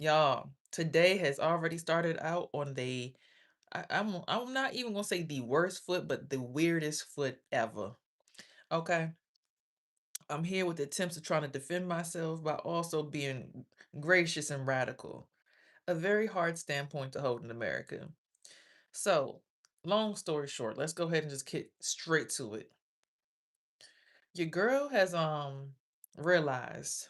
Y'all, today has already started out on I'm not even gonna say the worst foot, but the weirdest foot ever. Okay. I'm here with attempts of trying to defend myself by also being gracious and radical. A very hard standpoint to hold in America. So, long story short, let's go ahead and just get straight to it. Your girl has realized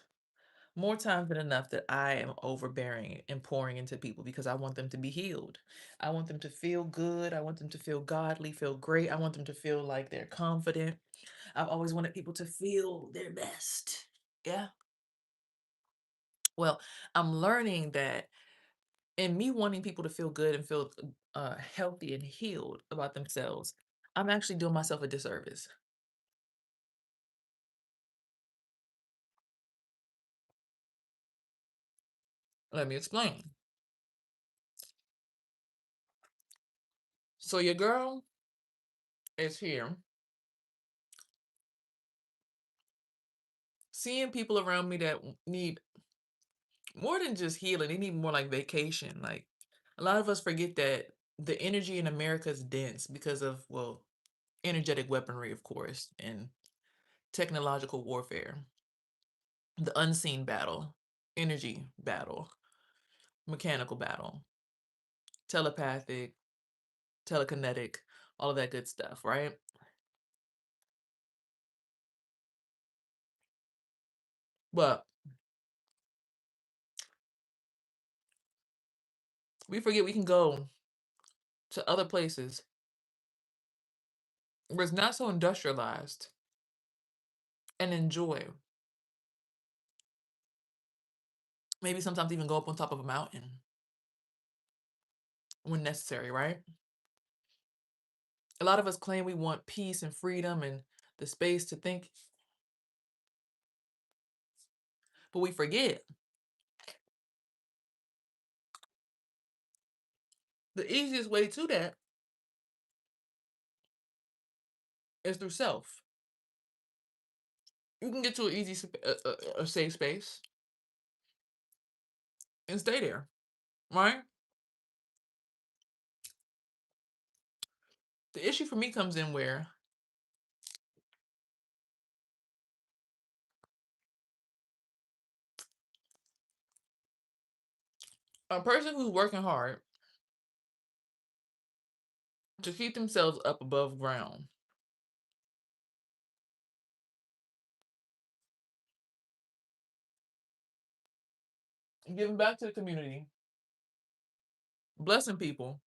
more times than enough that I am overbearing and pouring into people because I want them to be healed. I want them to feel good. I want them to feel godly, feel great. I want them to feel like they're confident. I've always wanted people to feel their best. Yeah. Well, I'm learning that in me wanting people to feel good and feel healthy and healed about themselves, I'm actually doing myself a disservice. Let me explain. So, your girl is here seeing people around me that need more than just healing, they need more like vacation. Like a lot of us forget that the energy in America is dense because of, well, energetic weaponry, of course, and technological warfare, the unseen battle, energy battle, mechanical battle, telepathic, telekinetic, all of that good stuff, right? But we forget we can go to other places where it's not so industrialized and enjoy. Maybe sometimes even go up on top of a mountain when necessary, right? A lot of us claim we want peace and freedom and the space to think, but we forget the easiest way to that is through self. You can get to an a safe space and stay there, right? The issue for me comes in where a person who's working hard to keep themselves up above ground, giving back to the community, blessing people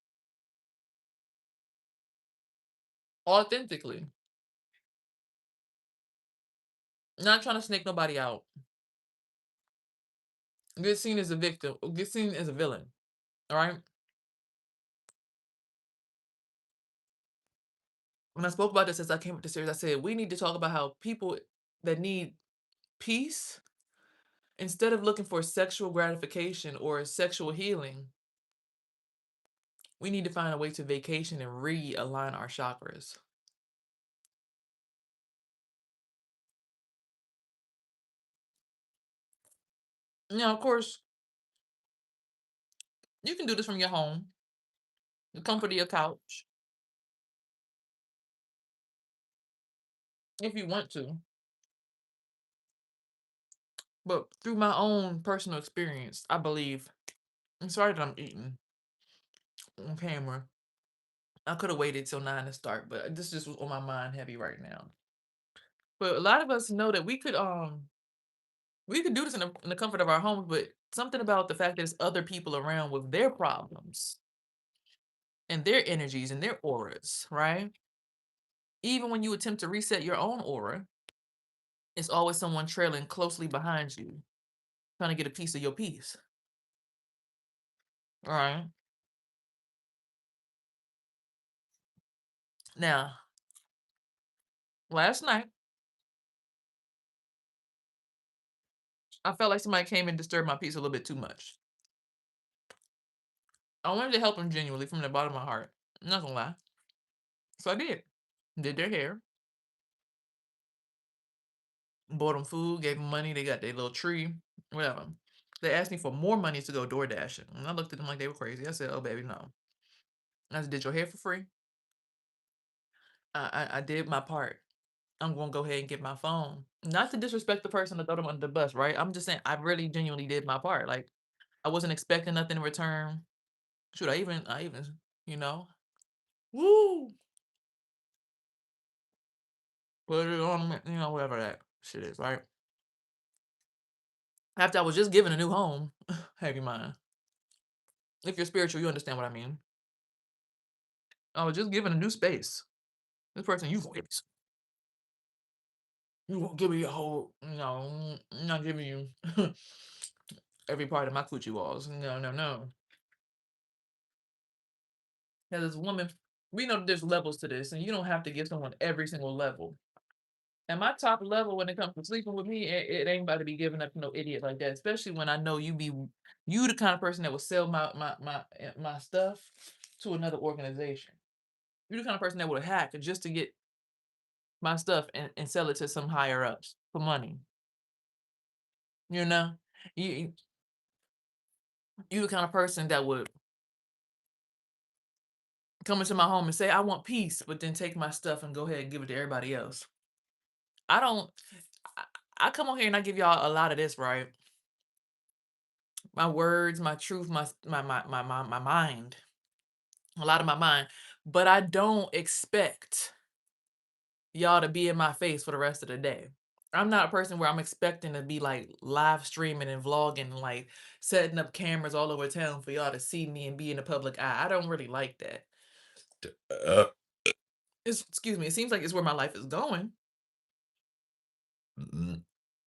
authentically, not trying to snake nobody out, get seen as a victim, get seen as a villain, all right? When I spoke about this as I came up the series, I said we need to talk about how people that need peace, instead of looking for sexual gratification or sexual healing, we need to find a way to vacation and realign our chakras. Now, of course, you can do this from your home, the comfort of your couch, if you want to. But through my own personal experience, I believe, I'm sorry that I'm eating on camera. I could have waited till 9 to start, but this just was on my mind heavy right now. But a lot of us know that we could do this in the comfort of our homes, but something about the fact that there's other people around with their problems and their energies and their auras, right? Even when you attempt to reset your own aura, it's always someone trailing closely behind you, trying to get a piece of your piece. All right. Now, last night, I felt like somebody came and disturbed my peace a little bit too much. I wanted to help them genuinely from the bottom of my heart. I'm not gonna lie. So I did. Did their hair, bought them food, gave them money. They got their little tree, whatever. They asked me for more money to go door dashing. And I looked at them like they were crazy. I said, "Oh, baby, no." I said, "Did your hair for free? I did my part. I'm gonna go ahead and get my phone. Not to disrespect the person to throw them under the bus, right? I'm just saying I really genuinely did my part. Like I wasn't expecting nothing in return. Shoot, I even, you know, woo, put it on me, whatever that shit is, right? After I was just given a new home, have you mind. If you're spiritual, you understand what I mean. I was just given a new space. This person, you won't give me a whole, I'm not giving you every part of my coochie walls. No, no, no. Now, this woman, we know that there's levels to this, and you don't have to give someone every single level. And my top level when it comes to sleeping with me, it ain't about to be giving up to no idiot like that. Especially when I know you the kind of person that will sell my stuff to another organization. You're the kind of person that would hack just to get my stuff and sell it to some higher ups for money. You know, you you the kind of person that would come into my home and say I want peace, but then take my stuff and go ahead and give it to everybody else. I don't. I, I come on here and I give y'all a lot of this, right? My words, my truth, my mind, a lot of my mind. But I don't expect y'all to be in my face for the rest of the day. I'm not a person where I'm expecting to be like live streaming and vlogging and like setting up cameras all over town for y'all to see me and be in the public eye. I don't really like that. Uh, excuse me, it seems like it's where my life is going,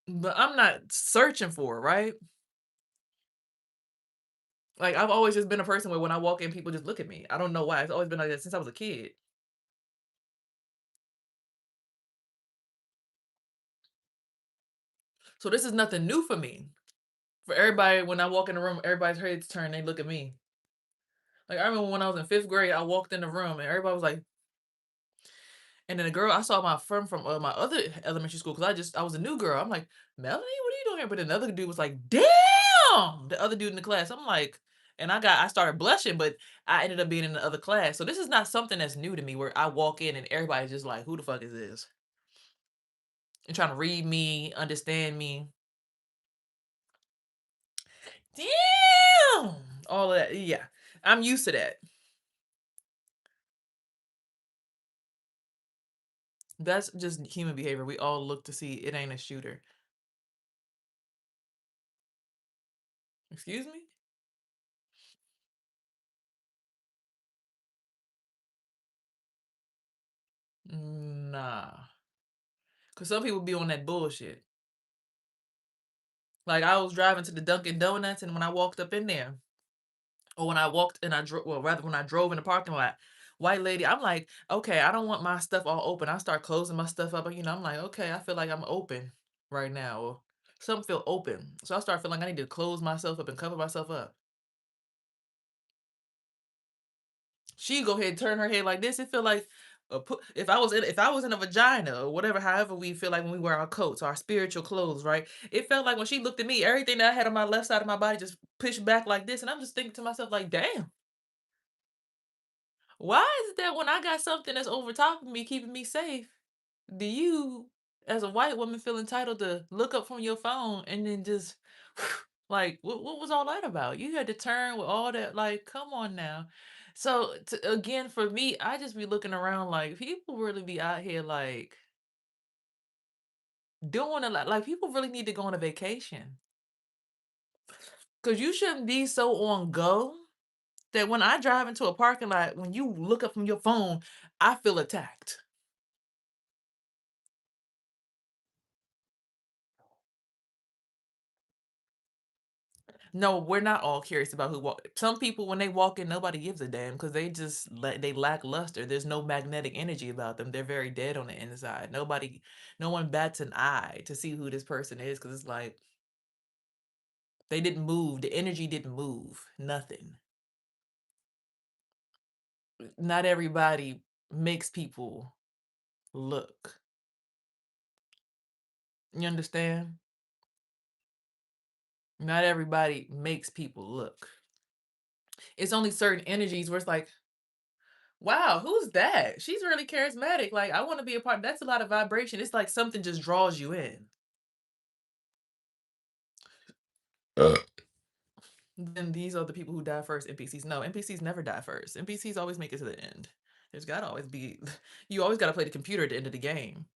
but I'm not searching for it, right? Like I've always just been a person where when I walk in, people just look at me. I don't know why. It's always been like that since I was a kid. So this is nothing new for me. For everybody, when I walk in the room, everybody's heads turn, they look at me. Like I remember when I was in fifth grade, I walked in the room and everybody was like, and then the girl I saw my friend from my other elementary school because I was a new girl. I'm like, Melanie, what are you doing here? But another dude was like, damn, the other dude in the class. I'm like, and I started blushing, but I ended up being in the other class. So this is not something that's new to me where I walk in and everybody's just like, who the fuck is this? And trying to read me, understand me. Damn, all of that. Yeah, I'm used to that. That's just human behavior. We all look to see it ain't a shooter. Excuse me? Nah. Cause some people be on that bullshit. Like I was driving to the Dunkin' Donuts, and when I walked up in there, or when I walked and I drove, well, rather when I drove in the parking lot, white lady, I'm like, okay, I don't want my stuff all open. I start closing my stuff up, and I'm like, okay, I feel like I'm open right now, or something feel open. So I start feeling like I need to close myself up and cover myself up. She go ahead and turn her head like this. It feel like if I was in a vagina or whatever, however we feel like when we wear our coats, our spiritual clothes, right? It felt like when she looked at me, everything that I had on my left side of my body just pushed back like this, and I'm just thinking to myself like, damn, why is it that when I got something that's over top of me, keeping me safe, do you, as a white woman, feel entitled to look up from your phone and then just like what was all that about? You had to turn with all that, like, come on now. So again, for me, I just be looking around like people really be out here like doing a lot. Like people really need to go on a vacation because you shouldn't be so on go that when I drive into a parking lot, when you look up from your phone, I feel attacked. No, we're not all curious about who walk. Some people, when they walk in, nobody gives a damn because they lack luster. There's no magnetic energy about them. They're very dead on the inside. No one bats an eye to see who this person is because it's like they didn't move. The energy didn't move. Nothing. Not everybody makes people look. You understand? Not everybody makes people look. It's only certain energies where it's like, wow, who's that? She's really charismatic. Like, I want to be a part. That's a lot of vibration. It's like something just draws you in. Then these are the people who die first. NPCs. No, NPCs never die first. NPCs always make it to the end. There's gotta always be, you always gotta play the computer at the end of the game.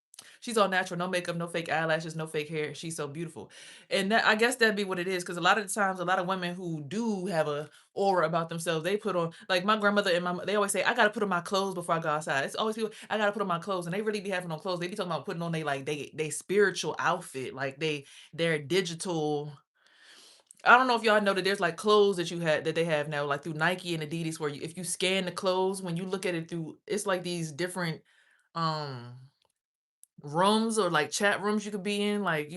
She's all natural, no makeup, no fake eyelashes, no fake hair. She's so beautiful. And that, I guess that'd be what it is. Because a lot of the times, a lot of women who do have a aura about themselves, they put on, like my grandmother and they always say, I gotta put on my clothes before I go outside. It's always people, I gotta put on my clothes. And they really be having on clothes. They be talking about putting on they spiritual outfit, like their digital. I don't know if y'all know that there's like clothes that they have now, like through Nike and Adidas, where if you scan the clothes, when you look at it through, it's like these different um rooms or like chat rooms you could be in, like,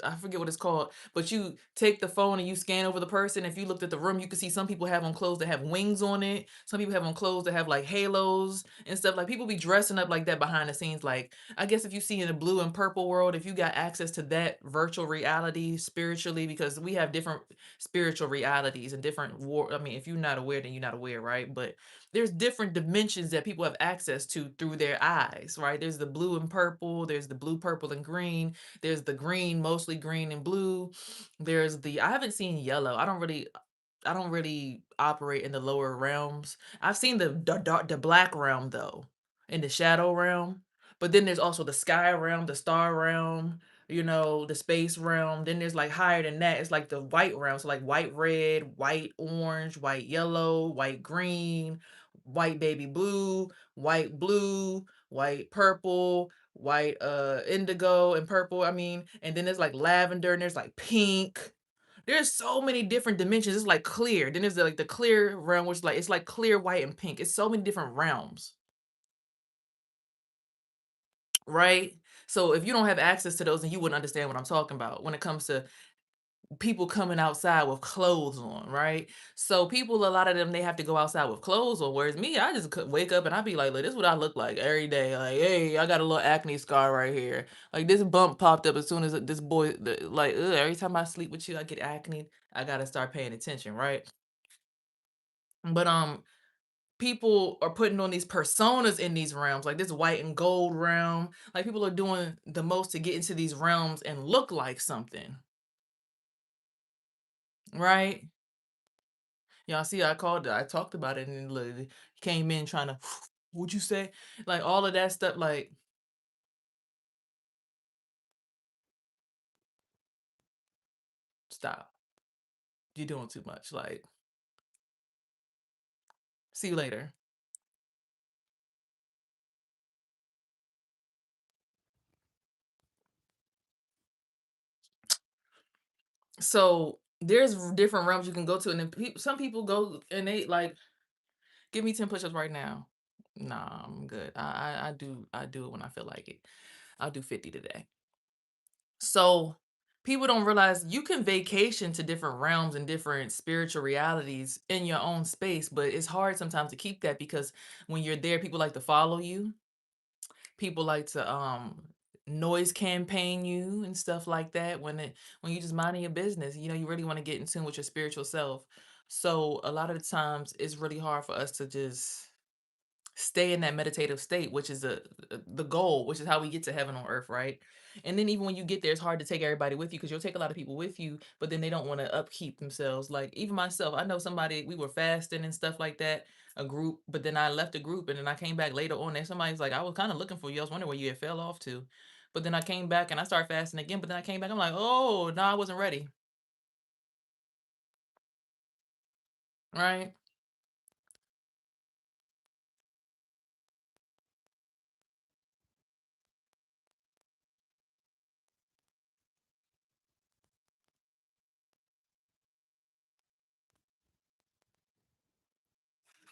I forget what it's called, but you take the phone and you scan over the person. If you looked at the room, you could see some people have on clothes that have wings on it, some people have on clothes that have like halos and stuff. Like, people be dressing up like that behind the scenes. Like, I guess if you see in the blue and purple world, if you got access to that virtual reality spiritually, because we have different spiritual realities and different war. I mean, if you're not aware, then you're not aware, right? But there's different dimensions that people have access to through their eyes, right? There's the blue and purple, there's the blue, purple, and green, there's the green, mostly green and blue. There's the, I haven't seen yellow. I don't really operate in the lower realms. I've seen the black realm though, in the shadow realm. But then there's also the sky realm, the star realm, the space realm. Then there's like higher than that. It's like the white realm. So like white red, white orange, white yellow, white green, white baby blue, white purple, white indigo and purple. I mean, and then there's like lavender and there's like pink. There's so many different dimensions. It's like clear. Then there's like the clear realm, which like it's like clear, white, and pink. It's so many different realms, right? So if you don't have access to those, then you wouldn't understand what I'm talking about when it comes to people coming outside with clothes on, right? So people, a lot of them, they have to go outside with clothes on. Whereas me, I just could wake up and I'd be like, look, this is what I look like every day. Like, hey, I got a little acne scar right here. Like, this bump popped up as soon as this boy, like, ugh, every time I sleep with you, I get acne. I gotta start paying attention, right? But people are putting on these personas in these realms, like this white and gold realm. Like, people are doing the most to get into these realms and look like something, right? Y'all see, I talked about it, and literally came in trying to, what'd you say? Like, all of that stuff, like, stop. You're doing too much. Like, see you later. So there's different realms you can go to, and then some people go and they like, give me 10 push-ups right now. Nah, I'm good. I do it when I feel like it. I'll do 50 today. So people don't realize you can vacation to different realms and different spiritual realities in your own space, but it's hard sometimes to keep that because when you're there, people like to follow you. People like to noise campaign you and stuff like that when you just minding your business. You really want to get in tune with your spiritual self. So a lot of the times it's really hard for us to just stay in that meditative state, which is the goal, which is how we get to heaven on earth, right? And then even when you get there, it's hard to take everybody with you because you'll take a lot of people with you, but then they don't want to upkeep themselves. Like, even myself, I know somebody, we were fasting and stuff like that, a group, but then I left the group and then I came back later on and somebody's like, I was kind of looking for you. I was wondering where you had fell off to. But then I came back and I started fasting again, but then I came back, I'm like, oh, no, I wasn't ready. Right?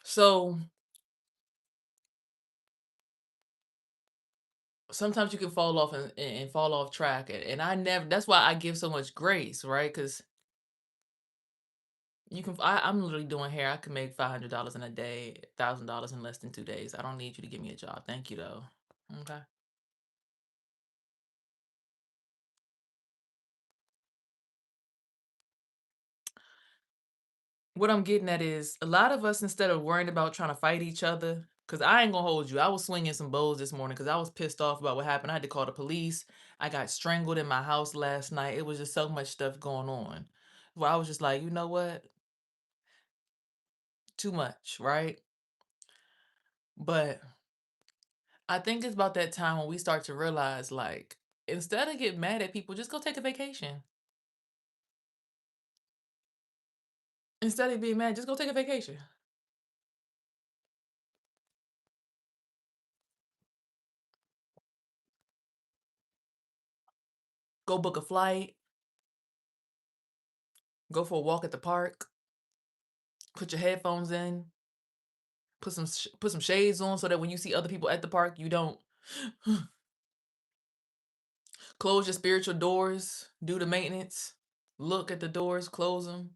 So sometimes you can fall off and fall off track, and I never, that's why I give so much grace, right? Because I'm literally doing hair. I can make $500 in a day, $1,000 in less than 2 days. I don't need you to give me a job, thank you though. Okay. What I'm getting at is a lot of us, instead of worrying about trying to fight each other, because I ain't gonna hold you. I was swinging some bows this morning because I was pissed off about what happened. I had to call the police. I got strangled in my house last night. It was just so much stuff going on. Well, I was just like, you know what? Too much, right? But I think it's about that time when we start to realize, like, instead of getting mad at people, just go take a vacation. Instead of being mad, just go take a vacation. Go book a flight, go for a walk at the park, put your headphones in, put some shades on so that when you see other people at the park, you don't close your spiritual doors, do the maintenance, look at the doors, close them,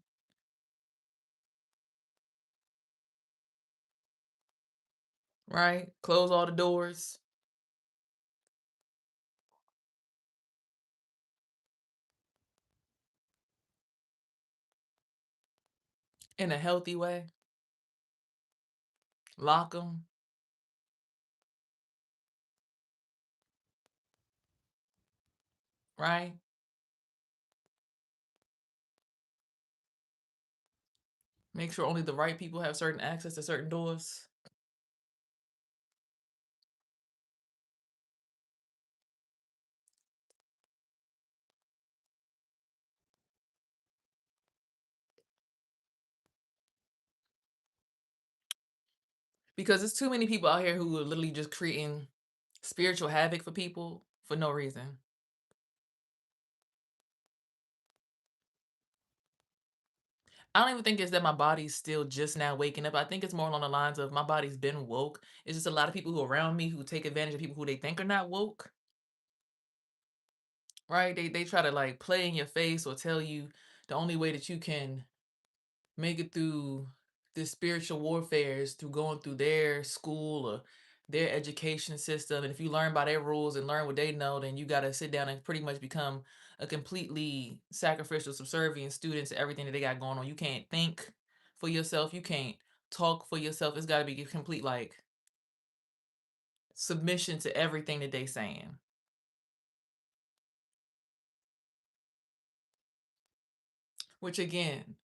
right? Close all the doors in a healthy way. Lock them, right? Make sure only the right people have certain access to certain doors. Because there's too many people out here who are literally just creating spiritual havoc for people for no reason. I don't even think it's that my body's still just now waking up. I think it's more along the lines of my body's been woke. It's just a lot of people who are around me who take advantage of people who they think are not woke, right? They try to like play in your face or tell you the only way that you can make it through this spiritual warfare is through going through their school or their education system. And if you learn by their rules and learn what they know, then you got to sit down and pretty much become a completely sacrificial, subservient student to everything that they got going on. You can't think for yourself. You can't talk for yourself. It's got to be a complete like submission to everything that they saying. Which again,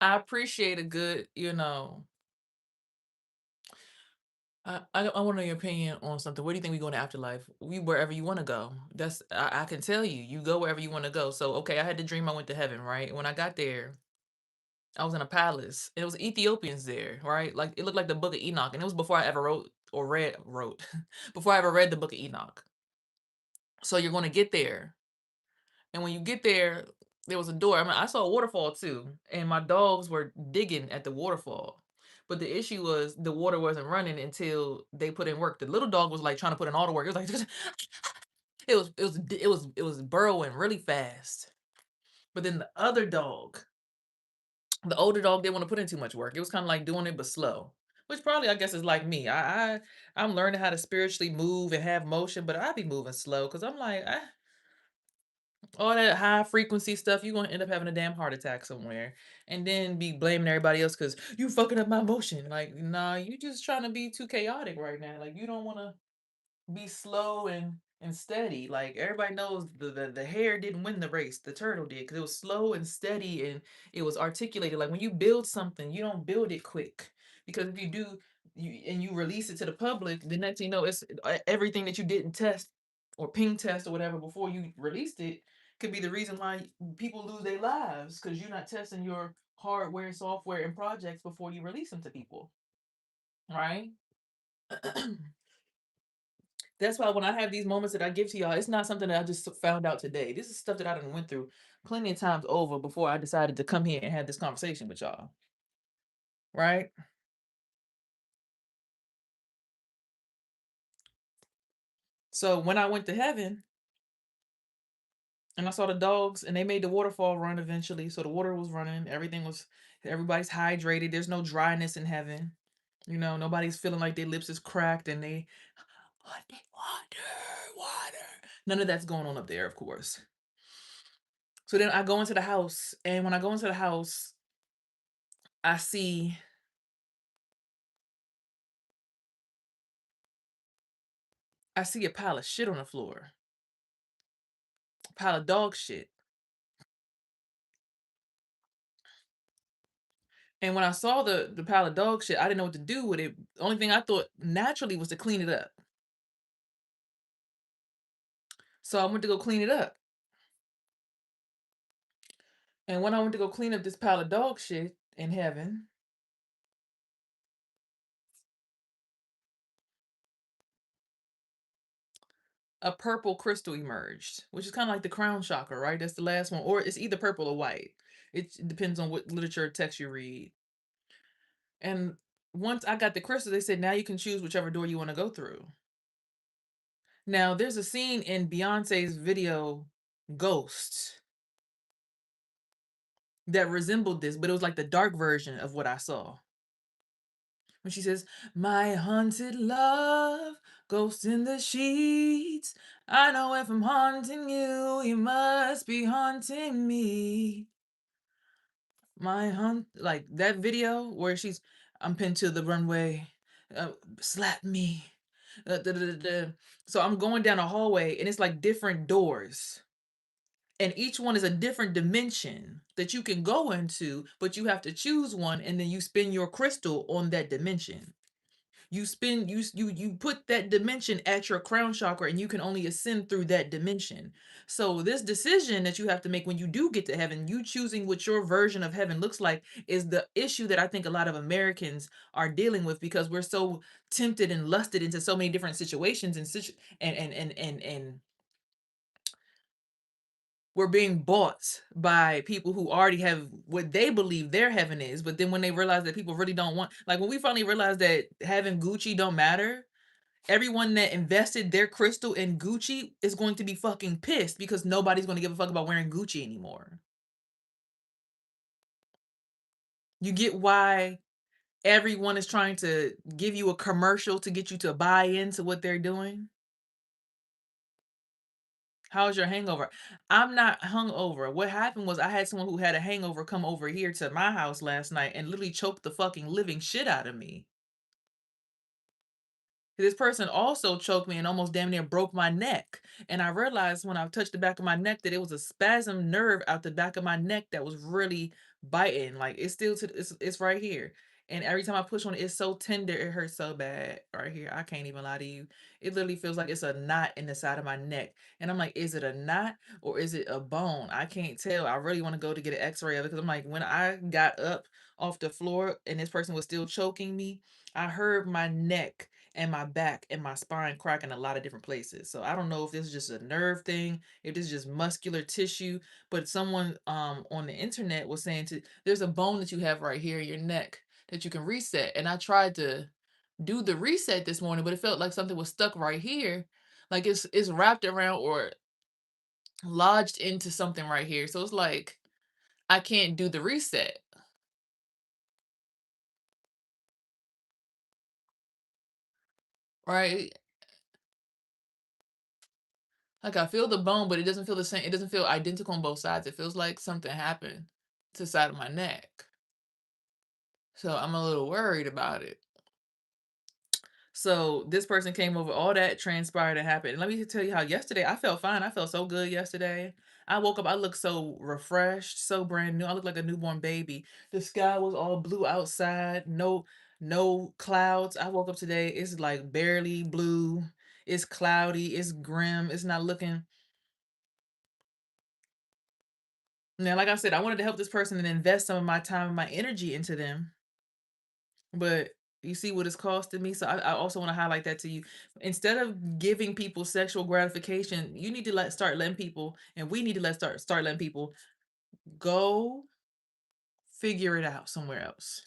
I appreciate a good, I want to know your opinion on something. Where do you think we go in the afterlife? We wherever you want to go. I can tell you, you go wherever you want to go. So okay, I had the dream I went to heaven, right? When I got there, I was in a palace. And it was Ethiopians there, right? Like it looked like the Book of Enoch, and it was before I ever wrote before I ever read the Book of Enoch. So you're going to get there, and when you get there, there was a door. I mean, I saw a waterfall too, and my dogs were digging at the waterfall. But the issue was the water wasn't running until they put in work. The little dog was like trying to put in all the work. It was like it was burrowing really fast. But then the other dog, the older dog, didn't want to put in too much work. It was kind of like doing it but slow. Which probably I guess is like me. I'm learning how to spiritually move and have motion, but I be moving slow because I'm like, all that high frequency stuff, you're gonna end up having a damn heart attack somewhere, and then be blaming everybody else because you fucking up my motion. Like, nah, you just trying to be too chaotic right now. Like, you don't want to be slow and steady. Like everybody knows the hare didn't win the race, the turtle did, because it was slow and steady and it was articulated. Like when you build something, you don't build it quick, because if you do, you release it to the public, the next thing you know, it's everything that you didn't test or ping test or whatever before you released it could be the reason why people lose their lives, because you're not testing your hardware, software, and projects before you release them to people, right? That's why when I have these moments that I give to y'all, it's not something that I just found out today. This is stuff that I done went through plenty of times over before I decided to come here and have this conversation with y'all. Right? So when I went to heaven and I saw the dogs and they made the waterfall run eventually. So the water was running, everybody's hydrated. There's no dryness in heaven. Nobody's feeling like their lips is cracked and they honey, water. None of that's going on up there, of course. So then I go into the house, and when I go into the house, I see I see a pile of shit on the floor, a pile of dog shit. And when I saw the pile of dog shit, I didn't know what to do with it. The only thing I thought naturally was to clean it up. So I went to go clean it up. And when I went to go clean up this pile of dog shit in heaven, a purple crystal emerged, which is kind of like the crown chakra, right? That's the last one, or it's either purple or white. It depends on what literature or text you read. And once I got the crystal, they said now you can choose whichever door you want to go through. Now there's a scene in Beyonce's video Ghosts that resembled this, but it was like the dark version of what I saw. When she says, "My haunted love, ghost in the sheets. I know if I'm haunting you, you must be haunting me. My hunt," like that video where I'm pinned to the runway, uh, slap me. Da, da, da, da. So I'm going down a hallway, and it's like different doors. And each one is a different dimension that you can go into, but you have to choose one, and then you spin your crystal on that dimension. You spin you put that dimension at your crown chakra, and you can only ascend through that dimension. So this decision that you have to make when you do get to heaven, you choosing what your version of heaven looks like, is the issue that I think a lot of Americans are dealing with, because we're so tempted and lusted into so many different situations and we're being bought by people who already have what they believe their heaven is. But then when they realize that people really don't want, like when we finally realized that having Gucci don't matter, everyone that invested their crystal in Gucci is going to be fucking pissed, because nobody's going to give a fuck about wearing Gucci anymore. You get why everyone is trying to give you a commercial to get you to buy into what they're doing? How's your hangover? I'm not hungover. What happened was I had someone who had a hangover come over here to my house last night and literally choked the fucking living shit out of me. This person also choked me and almost damn near broke my neck. And I realized when I touched the back of my neck that it was a spasm nerve out the back of my neck that was really biting. Like it's still it's right here. And every time I push on it, it's so tender, it hurts so bad right here. I can't even lie to you. It literally feels like it's a knot in the side of my neck. And I'm like, is it a knot or is it a bone? I can't tell. I really want to go to get an x-ray of it, because I'm like, when I got up off the floor and this person was still choking me, I heard my neck and my back and my spine crack in a lot of different places. So I don't know if this is just a nerve thing, if this is just muscular tissue, but someone on the internet was saying there's a bone that you have right here in your neck that you can reset. And I tried to do the reset this morning, but it felt like something was stuck right here. Like it's wrapped around or lodged into something right here. So it's like I can't do the reset. Right? Like I feel the bone, but it doesn't feel the same. It doesn't feel identical on both sides. It feels like something happened to the side of my neck. So I'm a little worried about it. So this person came over, all that transpired and happened. And let me tell you how yesterday I felt fine. I felt so good yesterday. I woke up, I looked so refreshed, so brand new. I looked like a newborn baby. The sky was all blue outside, no clouds. I woke up today, it's like barely blue. It's cloudy, it's grim, it's not looking. Now, like I said, I wanted to help this person and invest some of my time and my energy into them, but you see what it's costing me. So I also want to highlight that to you. Instead of giving people sexual gratification, you need to start letting people, and we need to start letting people go figure it out somewhere else.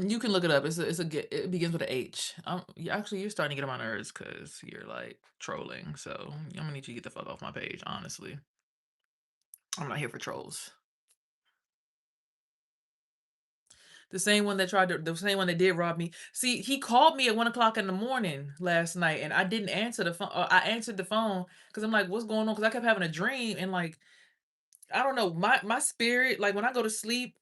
You can look it up. It begins with a H. Actually, you're starting to get on my nerves because you're like trolling. So I'm gonna need you to get the fuck off my page. Honestly, I'm not here for trolls. The same one that did rob me. See, he called me at 1 o'clock in the morning last night, and I didn't answer the phone. I answered the phone because I'm like, "What's going on?" Because I kept having a dream, and like I don't know, my spirit, like when I go to sleep,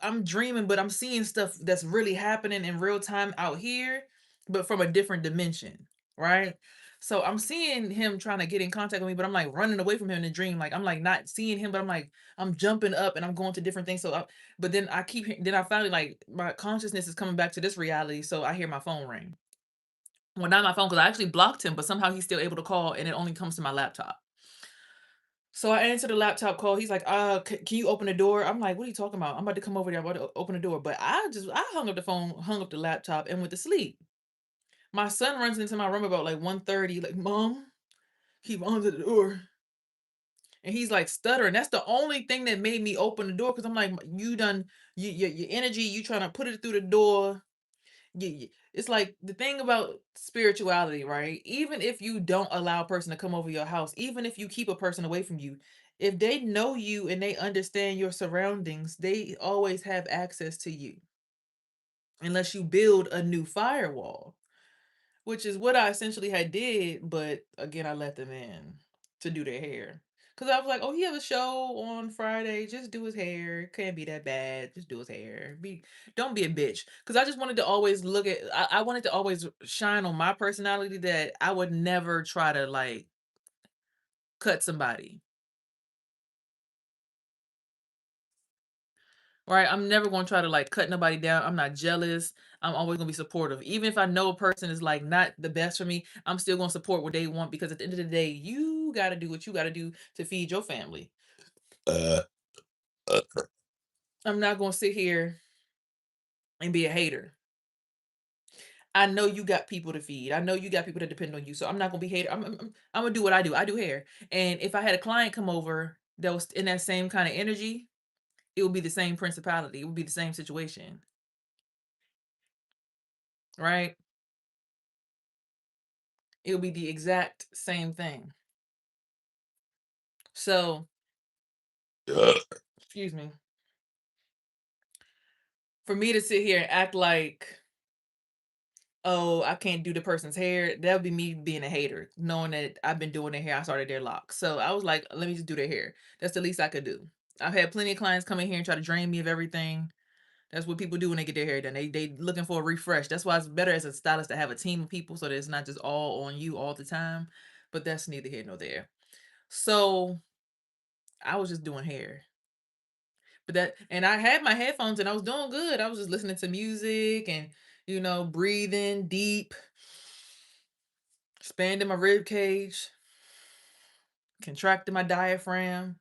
I'm dreaming, but I'm seeing stuff that's really happening in real time out here, but from a different dimension, right? So I'm seeing him trying to get in contact with me, but I'm like running away from him in the dream. Like I'm like not seeing him, but I'm like I'm jumping up and I'm going to different things. But then then I finally like my consciousness is coming back to this reality. So I hear my phone ring. Well, not my phone because I actually blocked him, but somehow he's still able to call, and it only comes to my laptop. So I answered the laptop call. He's like, can you open the door?" I'm like, "What are you talking about? I'm about to come over there. I'm about to open the door." But I hung up the phone, hung up the laptop, and went to sleep. My son runs into my room about like 1:30, like, "Mom, keep on the door." And he's like stuttering. That's the only thing that made me open the door because I'm like, you done, your energy, you trying to put it through the door. It's like the thing about spirituality, right? Even if you don't allow a person to come over your house, even if you keep a person away from you, if they know you and they understand your surroundings, they always have access to you unless you build a new firewall, which is what I essentially had did. But again, I let them in to do their hair. Cause I was like, "Oh, he have a show on Friday. Just do his hair. Can't be that bad. Just do his hair. Don't be a bitch." Cause I just wanted to always I wanted to always shine on my personality that I would never try to like cut somebody. Right? I'm never gonna try to like cut nobody down. I'm not jealous. I'm always gonna be supportive. Even if I know a person is like not the best for me, I'm still gonna support what they want because at the end of the day, you gotta do what you gotta do to feed your family. Uh, uh, I'm not gonna sit here and be a hater. I know you got people to feed. I know you got people that depend on you. So I'm not gonna be hater. I'm gonna do what I do. I do hair. And if I had a client come over that was in that same kind of energy, it would be the same principality. It would be the same situation. Right? It would be the exact same thing. So, excuse me, for me to sit here and act like, "Oh, I can't do the person's hair," that would be me being a hater, knowing that I've been doing their hair. I started their locks. So I was like, let me just do their hair. That's the least I could do. I've had plenty of clients come in here and try to drain me of everything. That's what people do when they get their hair done. They looking for a refresh. That's why it's better as a stylist to have a team of people so that it's not just all on you all the time. But that's neither here nor there. So I was just doing hair. But that and I had my headphones and I was doing good. I was just listening to music and breathing deep, expanding my rib cage, contracting my diaphragm,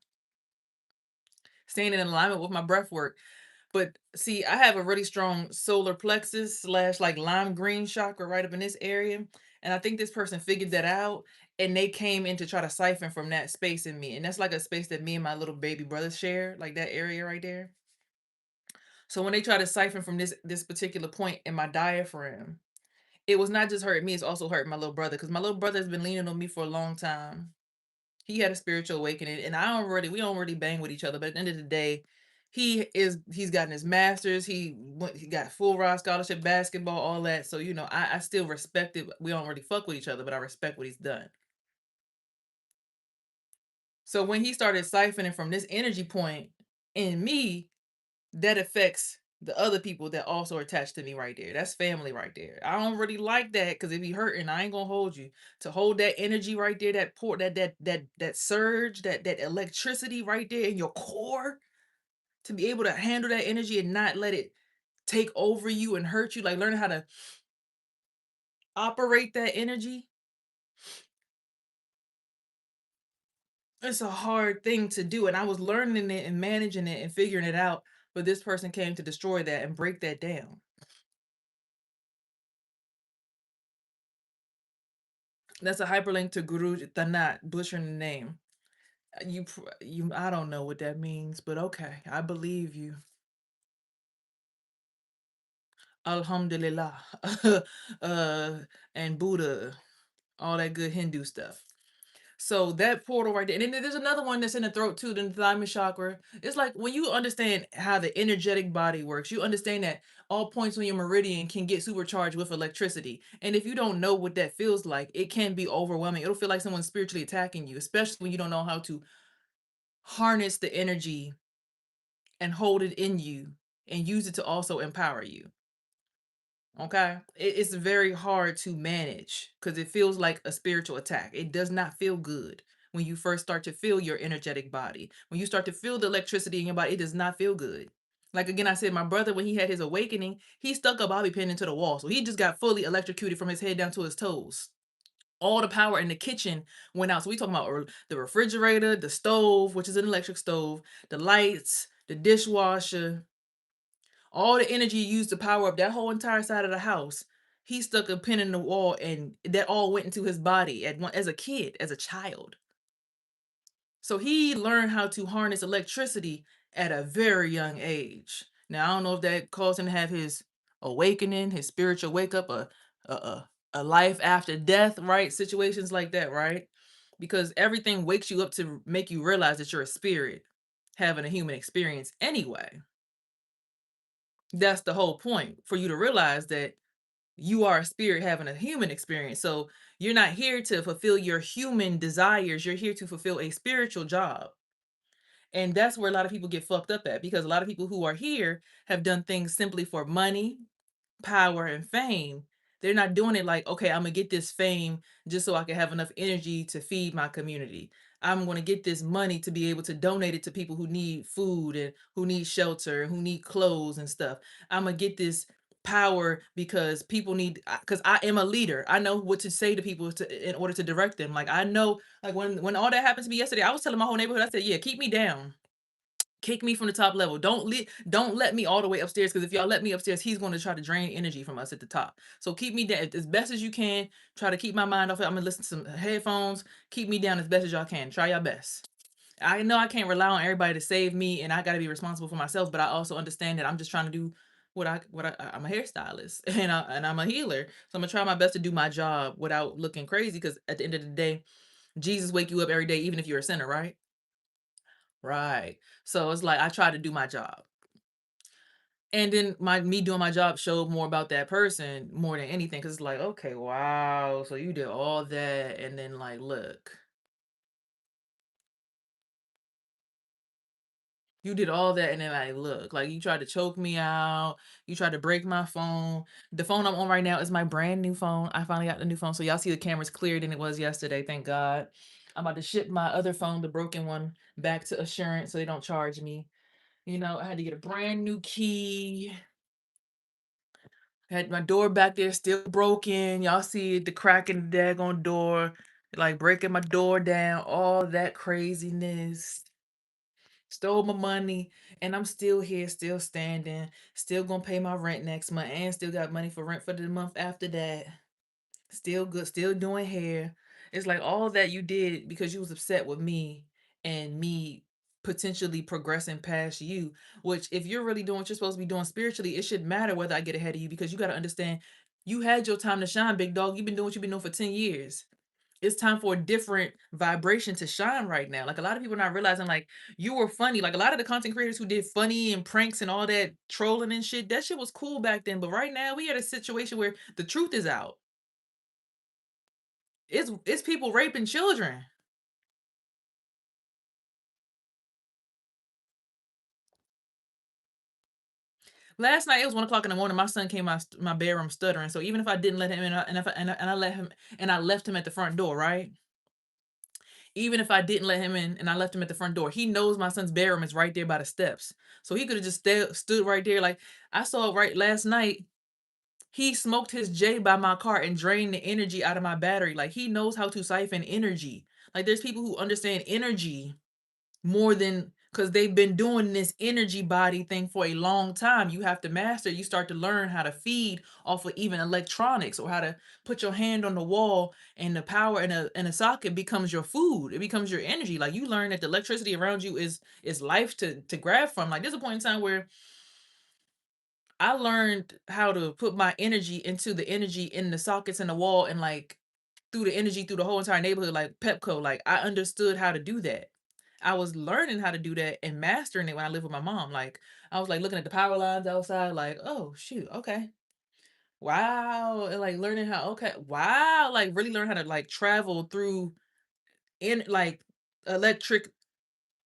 staying in alignment with my breath work. But see, I have a really strong solar plexus slash like lime green chakra right up in this area. And I think this person figured that out and they came in to try to siphon from that space in me. And that's like a space that me and my little baby brother share, like that area right there. So when they try to siphon from this particular point in my diaphragm, it was not just hurting me, it's also hurting my little brother because my little brother has been leaning on me for a long time. He had a spiritual awakening, and we don't really bang with each other, but at the end of the day, he's gotten his masters. He got full ride scholarship, basketball, all that. So I still respect it. We don't really fuck with each other, but I respect what he's done. So when he started siphoning from this energy point in me, that affects the other people that also are attached to me right there. That's family right there. I don't really like that because if he hurting, I ain't gonna hold you. To hold that energy right there, that port, that surge, that electricity right there in your core, to be able to handle that energy and not let it take over you and hurt you, like learning how to operate that energy. It's a hard thing to do. And I was learning it and managing it and figuring it out. But this person came to destroy that and break that down. That's a hyperlink to Guru Tanat, butchering the name. I don't know what that means, but okay, I believe you. Alhamdulillah, uh, and Buddha, all that good Hindu stuff. So that portal right there, and then there's another one that's in the throat too, the thymus chakra. It's like when you understand how the energetic body works, you understand that all points on your meridian can get supercharged with electricity. And if you don't know what that feels like, it can be overwhelming. It'll feel like someone's spiritually attacking you, especially when you don't know how to harness the energy and hold it in you and use it to also empower you. Okay. It's very hard to manage because it feels like a spiritual attack. It does not feel good when you first start to feel your energetic body. When you start to feel the electricity in your body, it does not feel good. Like again, I said, my brother, when he had his awakening, he stuck a bobby pin into the wall. So he just got fully electrocuted from his head down to his toes. All the power in the kitchen went out. So we talking about the refrigerator, the stove, which is an electric stove, the lights, the dishwasher, all the energy used to power up that whole entire side of the house. He stuck a pin in the wall, and that all went into his body as a kid, as a child. So he learned how to harness electricity at a very young age. Now I don't know if that caused him to have his awakening, his spiritual wake up, a life after death, right? Situations like that, right? Because everything wakes you up to make you realize that you're a spirit having a human experience anyway. That's the whole point, for you to realize that you are a spirit having a human experience. So you're not here to fulfill your human desires. You're here to fulfill a spiritual job. And that's where a lot of people get fucked up at, because a lot of people who are here have done things simply for money, power, and fame. They're not doing it like, okay, I'm gonna get this fame just so I can have enough energy to feed my community. I'm gonna get this money to be able to donate it to people who need food and who need shelter and who need clothes and stuff. I'm gonna get this power because people need, because I am a leader. I know what to say to people in order to direct them. Like I know, like when all that happened to me yesterday, I was telling my whole neighborhood, I said, yeah, keep me down. Kick me from the top level. Don't let me all the way upstairs, because if y'all let me upstairs, he's going to try to drain energy from us at the top. So keep me down as best as you can. Try to keep my mind off it. I'm gonna listen to some headphones. Keep me down as best as y'all can. Try your best. I know I can't rely on everybody to save me, and I got to be responsible for myself. But I also understand that I'm just trying to do I'm a hairstylist and I'm a healer. So I'm gonna try my best to do my job without looking crazy. Because at the end of the day, Jesus wake you up every day, even if you're a sinner, right? Right. So it's like I try to do my job. And then my me doing my job showed more about that person more than anything. Cause it's like, okay, wow. So you did all that. And then like, look, you did all that. And then like, look, like you tried to choke me out. You tried to break my phone. The phone I'm on right now is my brand new phone. I finally got the new phone. So y'all see the camera's clearer than it was yesterday. Thank God. I'm about to ship my other phone, the broken one, back to Assurance so they don't charge me. I had to get a brand new key. Had my door back there still broken. Y'all see the crack in the daggone door, like breaking my door down, all that craziness. Stole my money, and I'm still here, still standing, still gonna pay my rent next month, and still got money for rent for the month after that. Still good, still doing hair. It's like all that you did because you was upset with me and me potentially progressing past you. Which, if you're really doing what you're supposed to be doing spiritually, it should matter whether I get ahead of you, because you got to understand you had your time to shine, big dog. You've been doing what you've been doing for 10 years. It's time for a different vibration to shine right now. Like a lot of people not realizing, like you were funny. Like a lot of the content creators who did funny and pranks and all that trolling and shit, that shit was cool back then. But right now we had a situation where the truth is out. It's people raping children. Last night it was 1 o'clock in the morning. My son came out my bedroom stuttering. So even if I didn't let him in, and I let him and I left him at the front door, right? Even if I didn't let him in and I left him at the front door, he knows my son's bedroom is right there by the steps. So he could have just stood right there. Like I saw right last night, he smoked his J by my car and drained the energy out of my battery. Like he knows how to siphon energy. Like there's people who understand energy more than, because they've been doing this energy body thing for a long time. You have to master. You start to learn how to feed off of even electronics, or how to put your hand on the wall, and the power in a socket becomes your food. It becomes your energy. Like you learn that the electricity around you is life to grab from. Like there's a point in time where I learned how to put my energy into the energy in the sockets in the wall and like through the energy through the whole entire neighborhood, like Pepco. Like I understood how to do that. I was learning how to do that and mastering it when I lived with my mom. Like I was like looking at the power lines outside, like, oh shoot, okay. Wow. And like learning how, okay, wow, like really learn how to like travel through in like electric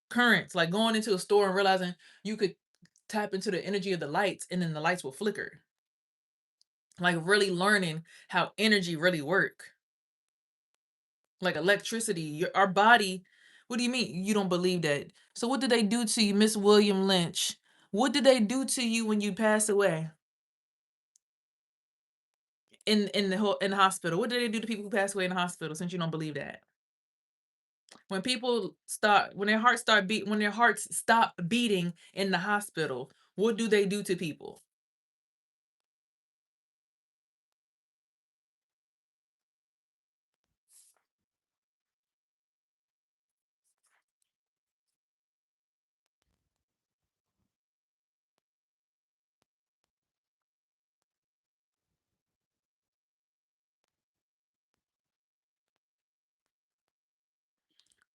currents, like going into a store and realizing you could tap into the energy of the lights and then the lights will flicker. Like really learning how energy really work. Like electricity, our body. What do you mean you don't believe that? So what did they do to you, Miss William Lynch? What did they do to you when you passed away in the hospital? What did they do to people who pass away in the hospital? Since you don't believe that, when people start, when their hearts stop beating in the hospital, what do they do to people?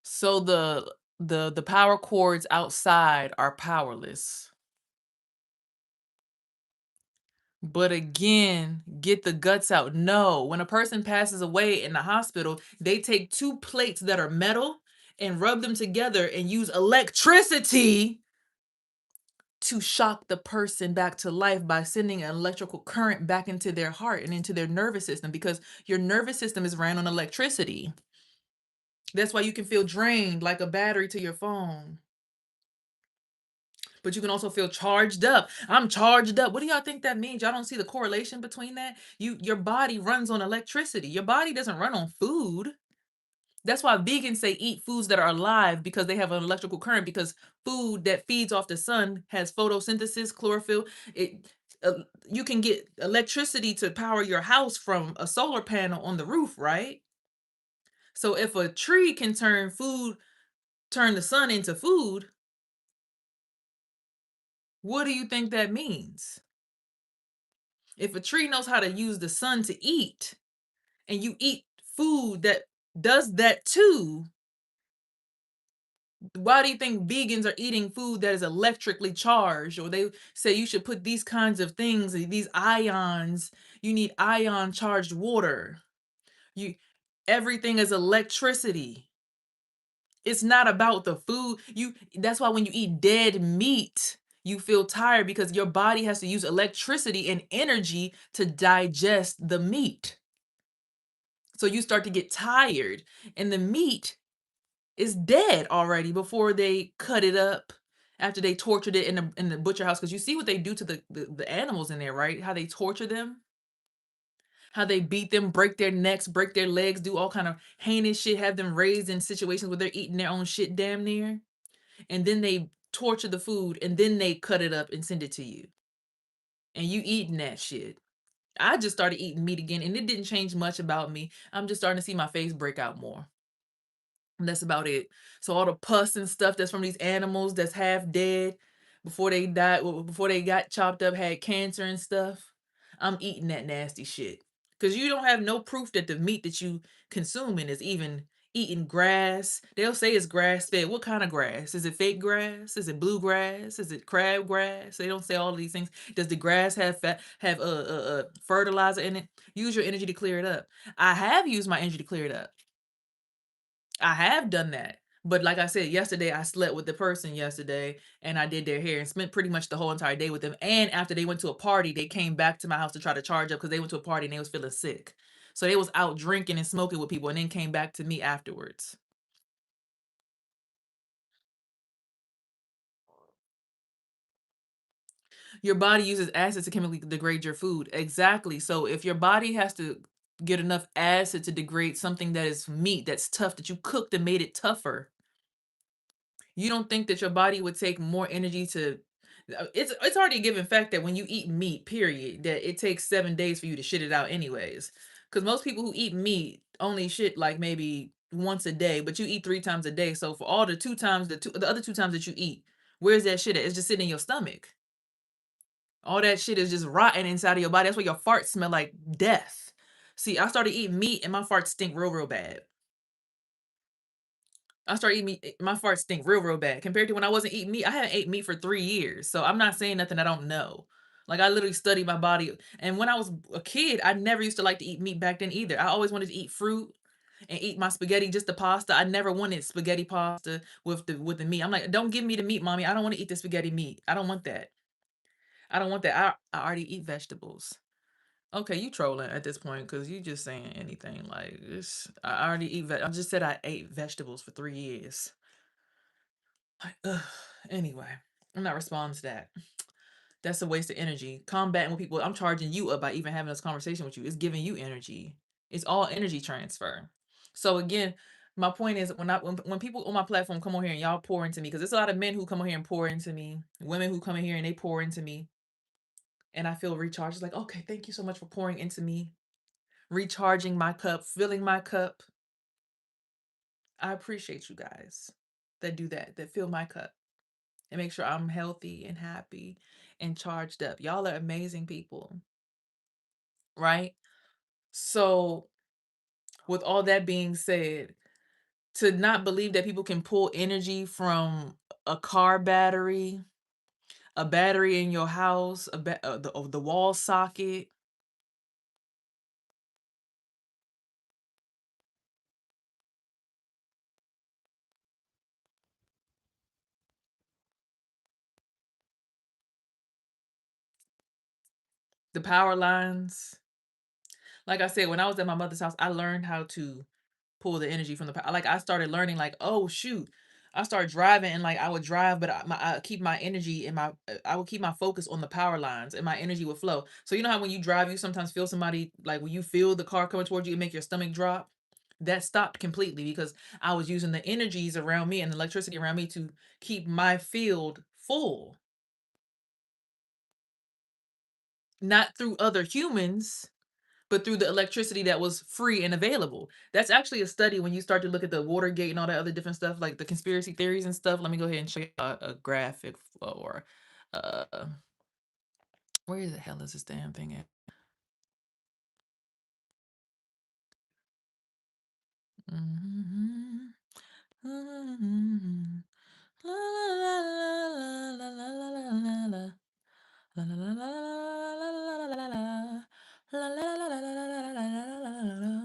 So the power cords outside are powerless. But again, get the guts out. No, when a person passes away in the hospital, they take two plates that are metal and rub them together and use electricity to shock the person back to life by sending an electrical current back into their heart and into their nervous system, because your nervous system is ran on electricity. That's why you can feel drained like a battery to your phone. But you can also feel charged up. I'm charged up. What do y'all think that means? Y'all don't see the correlation between that? Your body runs on electricity. Your body doesn't run on food. That's why vegans say eat foods that are alive, because they have an electrical current, because food that feeds off the sun has photosynthesis, chlorophyll. It you can get electricity to power your house from a solar panel on the roof, right? So if a tree can turn the sun into food, what do you think that means? If a tree knows how to use the sun to eat, and you eat food that does that too, why do you think vegans are eating food that is electrically charged? Or they say you should put these kinds of things, these ions, you need ion charged water. You Everything is electricity. It's not about the food. That's why when you eat dead meat, you feel tired, because your body has to use electricity and energy to digest the meat. So you start to get tired, and the meat is dead already before they cut it up, after they tortured it in the butcher house. Because you see what they do to the animals in there, right? How they torture them, how they beat them, break their necks, break their legs, do all kind of heinous shit, have them raised in situations where they're eating their own shit damn near. And then they torture the food, and then they cut it up and send it to you. And you eating that shit. I just started eating meat again, and it didn't change much about me. I'm just starting to see my face break out more. And that's about it. So all the pus and stuff that's from these animals that's half dead before they died, before they got chopped up, had cancer and stuff. I'm eating that nasty shit. Cause you don't have no proof that the meat that you consuming is even eating grass. They'll say it's grass fed. What kind of grass? Is it fake grass? Is it bluegrass? Is it crab grass? They don't say all of these things. Does the grass have fertilizer in it? Use your energy to clear it up. I have used my energy to clear it up. I have done that. But like I said, yesterday I slept with the person yesterday, and I did their hair and spent pretty much the whole entire day with them. And after they went to a party, they came back to my house to try to charge up, because they went to a party and they was feeling sick. So they was out drinking and smoking with people and then came back to me afterwards. Your body uses acid to chemically degrade your food. Exactly. So if your body has to get enough acid to degrade something that is meat, that's tough, that you cooked and made it tougher, you don't think that your body would take more energy to it's already a given fact that when you eat meat, period, that it takes 7 days for you to shit it out anyways. Because most people who eat meat only shit like maybe once a day, but you eat 3 times a day. So for all the two times, the other 2 times that you eat, where's that shit at? It's just sitting in your stomach. All that shit is just rotten inside of your body. That's why your farts smell like death. See, I started eating meat and my farts stink real, real bad. I started eating meat, my farts stink real, real bad compared to when I wasn't eating meat. I haven't ate meat for 3 years, so I'm not saying nothing I don't know. Like I literally studied my body, and when I was a kid, I never used to like to eat meat back then either. I always wanted to eat fruit and eat my spaghetti, just the pasta. I never wanted spaghetti pasta with the meat. I'm like, don't give me the meat, mommy. I don't want to eat the spaghetti meat. I don't want that. I don't want that. I already eat vegetables. Okay, you trolling at this point because you just saying anything like this. I already eat. I just said I ate vegetables for 3 years. Like, ugh. Anyway, I'm not responding to that. That's a waste of energy. Combating with people. I'm charging you up by even having this conversation with you. It's giving you energy. It's all energy transfer. So again, my point is when people on my platform come on here and y'all pour into me, because there's a lot of men who come on here and pour into me, women who come in here and they pour into me, and I feel recharged. It's like, okay, thank you so much for pouring into me, recharging my cup, filling my cup. I appreciate you guys that do that, that fill my cup and make sure I'm healthy and happy and charged up. Y'all are amazing people, right? So, with all that being said, to not believe that people can pull energy from a car battery, a battery in your house, the wall socket, the power lines. Like I said, when I was at my mother's house, I learned how to pull the energy from the power. Like I started learning, like, oh shoot. I started driving and like I would drive, but I keep my energy in my, I would keep my focus on the power lines and my energy would flow. So you know how when you drive, you sometimes feel somebody, like when you feel the car coming towards you, it make your stomach drop. That stopped completely because I was using the energies around me and the electricity around me to keep my field full, not through other humans, but through the electricity that was free and available. That's actually a study when you start to look at the Watergate and all that other different stuff, like the conspiracy theories and stuff. Let me go ahead and show you a graphic or uh where the hell is this damn thing at? Mhm. Mhm. La, la, la, la, la, la, la, la, la. La, la, la, la, la, la, la, la, la, la. La, la, la, la, la, la, la, la, la, la, la, la.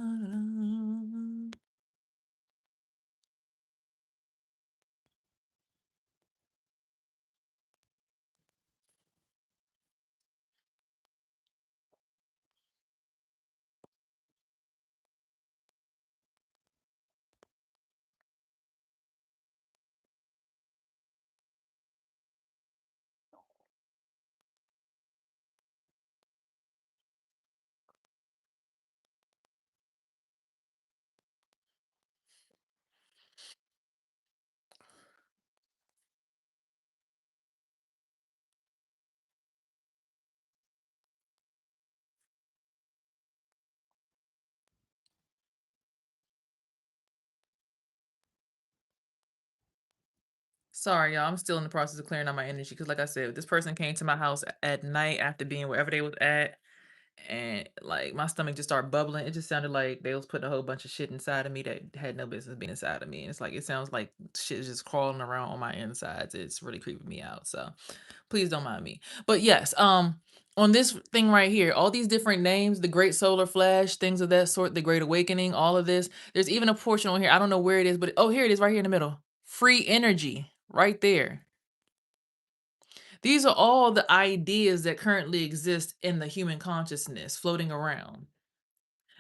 Sorry, y'all. I'm still in the process of clearing out my energy because, like I said, this person came to my house at night after being wherever they was at, and like my stomach just started bubbling. It just sounded like they was putting a whole bunch of shit inside of me that had no business being inside of me. And it's like it sounds like shit is just crawling around on my insides. It's really creeping me out. So please don't mind me. But yes, on this thing right here, all these different names, the Great Solar Flash, things of that sort, the Great Awakening, all of this. There's even a portion on here. I don't know where it is, but oh, here it is, right here in the middle. Free energy, right there. These are all the ideas that currently exist in the human consciousness floating around.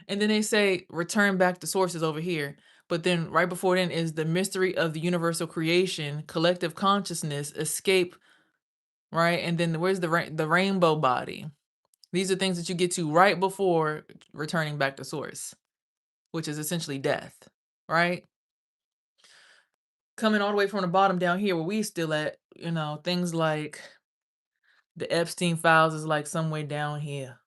And then they say return back to sources over here. But then right before then is the mystery of the universal creation, collective consciousness, escape, right? And then where's the rainbow body? These are things that you get to right before returning back to source, which is essentially death, right? Coming all the way from the bottom down here where we still at, things like the Epstein files is like some way down here.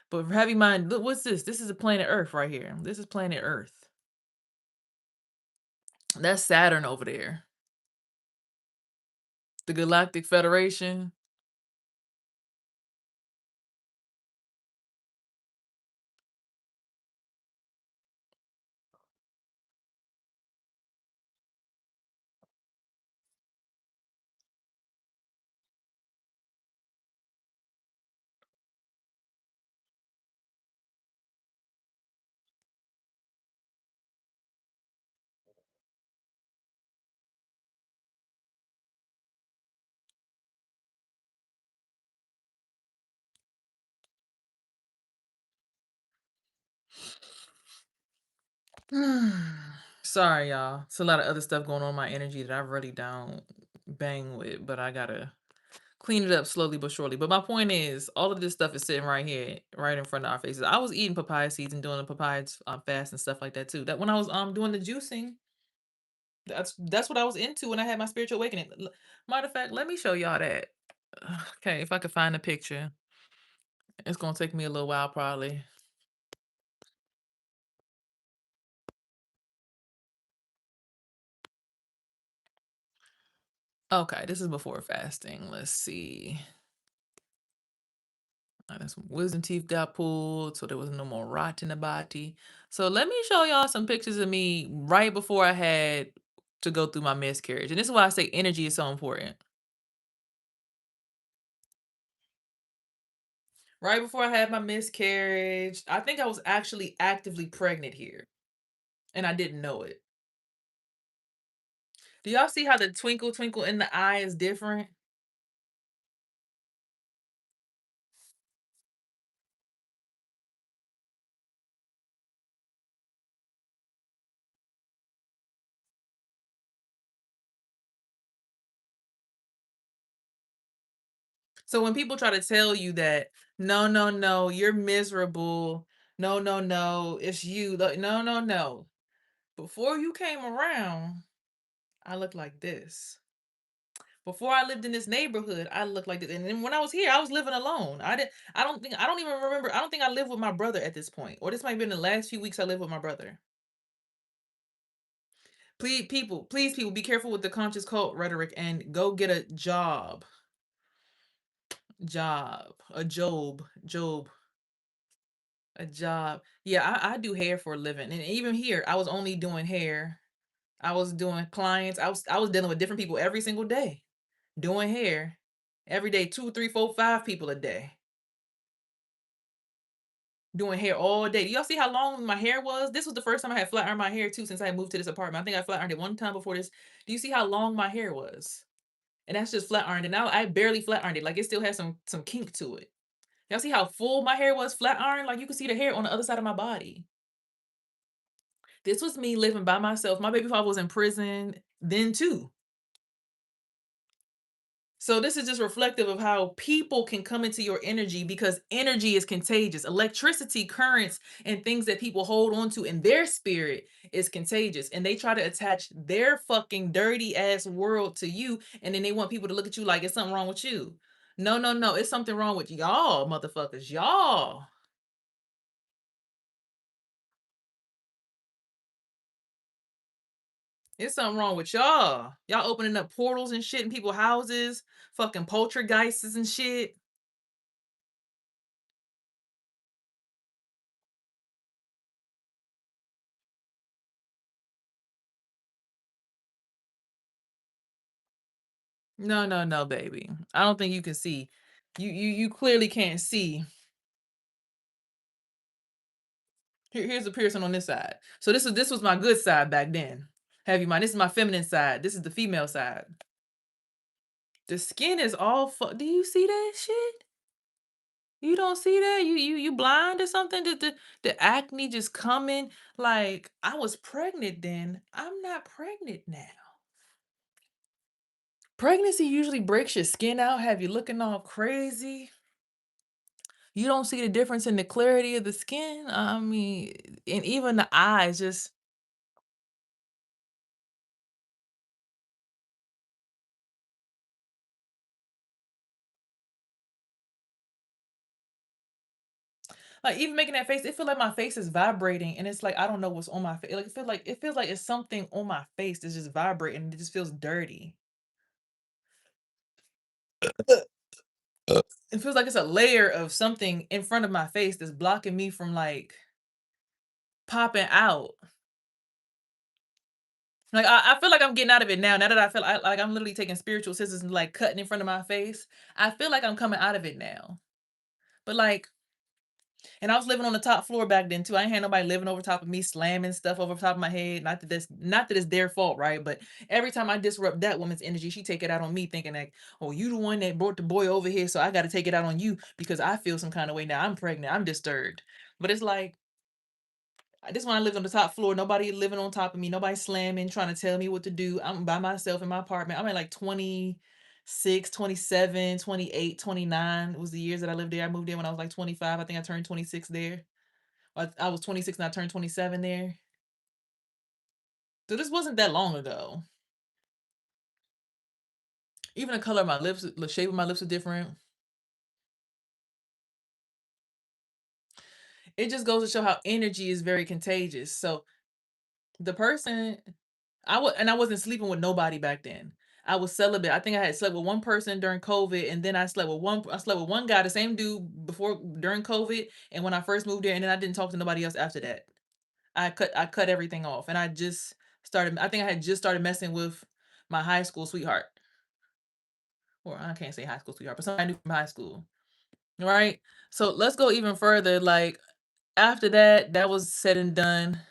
But have in mind, look, what's this? This is a planet Earth right here. This is planet Earth. That's Saturn over there. The Galactic Federation. Sorry, y'all. It's a lot of other stuff going on in my energy that I really don't bang with, but I gotta clean it up slowly but surely. But my point is, all of this stuff is sitting right here, right in front of our faces. I was eating papaya seeds and doing the papaya fast and stuff like that too. That when I was doing the juicing, that's what I was into when I had my spiritual awakening. Matter of fact, let me show y'all that. Okay, if I could find a picture, it's gonna take me a little while probably. Okay, this is before fasting. Let's see. Some wisdom teeth got pulled, so there was no more rot in the body. So let me show y'all some pictures of me right before I had to go through my miscarriage. And this is why I say energy is so important. Right before I had my miscarriage, I think I was actually actively pregnant here, and I didn't know it. Do y'all see how the twinkle twinkle in the eye is different? So when people try to tell you that, no, no, no, you're miserable. No, no, no, it's you. No, no, no. Before you came around, I looked like this. Before I lived in this neighborhood, I looked like this. And then when I was here, I was living alone. I don't even remember. I don't think I lived with my brother at this point. Or this might have been the last few weeks I lived with my brother. Please, people, be careful with the conscious cult rhetoric and go get a job. A a job. Yeah, I do hair for a living. And even here, I was only doing hair. I was doing clients. I was dealing with different people every single day, doing hair every day, two, three, four, five people a day, doing hair all day. Do y'all see how long my hair was? This was the first time I had flat ironed my hair too since I moved to this apartment. I think I flat ironed it one time before this. Do you see how long my hair was? And that's just flat ironed. And now I barely flat ironed it. Like it still has some kink to it. Y'all see how full my hair was flat ironed? Like you can see the hair on the other side of my body. This was me living by myself. My baby father was in prison then too. So this is just reflective of how people can come into your energy because energy is contagious. Electricity, currents, and things that people hold on to in their spirit is contagious. And they try to attach their fucking dirty ass world to you. And then they want people to look at you like it's something wrong with you. No, no, no. It's something wrong with y'all, motherfuckers. Y'all. It's something wrong with y'all. Y'all opening up portals and shit in people's houses, fucking poltergeists and shit. No, no, no, baby. I don't think you can see. You clearly can't see. Here's a piercing on this side. So this was my good side back then. Have you mind? This is my feminine side. This is the female side. The skin is all do you see that shit? You don't see that? You blind or something? The acne just coming. Like I was pregnant then. I'm not pregnant now. Pregnancy usually breaks your skin out, have you looking all crazy. You don't see the difference in the clarity of the skin. I mean, and even the eyes just like even making that face, it feel like my face is vibrating and it's like I don't know what's on my face. Like it feels like it's something on my face that's just vibrating. It just feels dirty. It feels like it's a layer of something in front of my face that's blocking me from like popping out. Like I feel like I'm getting out of it now. Now that I feel like I'm literally taking spiritual scissors and like cutting in front of my face. I feel like I'm coming out of it now. But like, and I was living on the top floor back then too. I ain't had nobody living over top of me, slamming stuff over top of my head. Not that it's their fault, right? But every time I disrupt that woman's energy, she take it out on me, thinking like, "Oh, you the one that brought the boy over here, so I got to take it out on you because I feel some kind of way now. I'm pregnant. I'm disturbed." But it's like This one I lived on the top floor. Nobody living on top of me. Nobody slamming, trying to tell me what to do. I'm by myself in my apartment. I'm at like 26, 27, 28, 29. It was the years that I lived there. I moved there when I was like 25. I think I turned 26 there. I was 26 and I turned 27 there. So this wasn't that long ago. Even the color of my lips, the shape of my lips are different. It just goes to show how energy is very contagious. So the person I wasn't sleeping with nobody back then. I was celibate. I think I had slept with one person during COVID, and then I slept with one guy, the same dude before during COVID, and when I first moved there, and then I didn't talk to nobody else after that. I cut everything off, and I think I had just started messing with my high school sweetheart. Or I can't say high school sweetheart, but somebody I knew from high school. Right? So let's go even further. Like after that, that was said and done.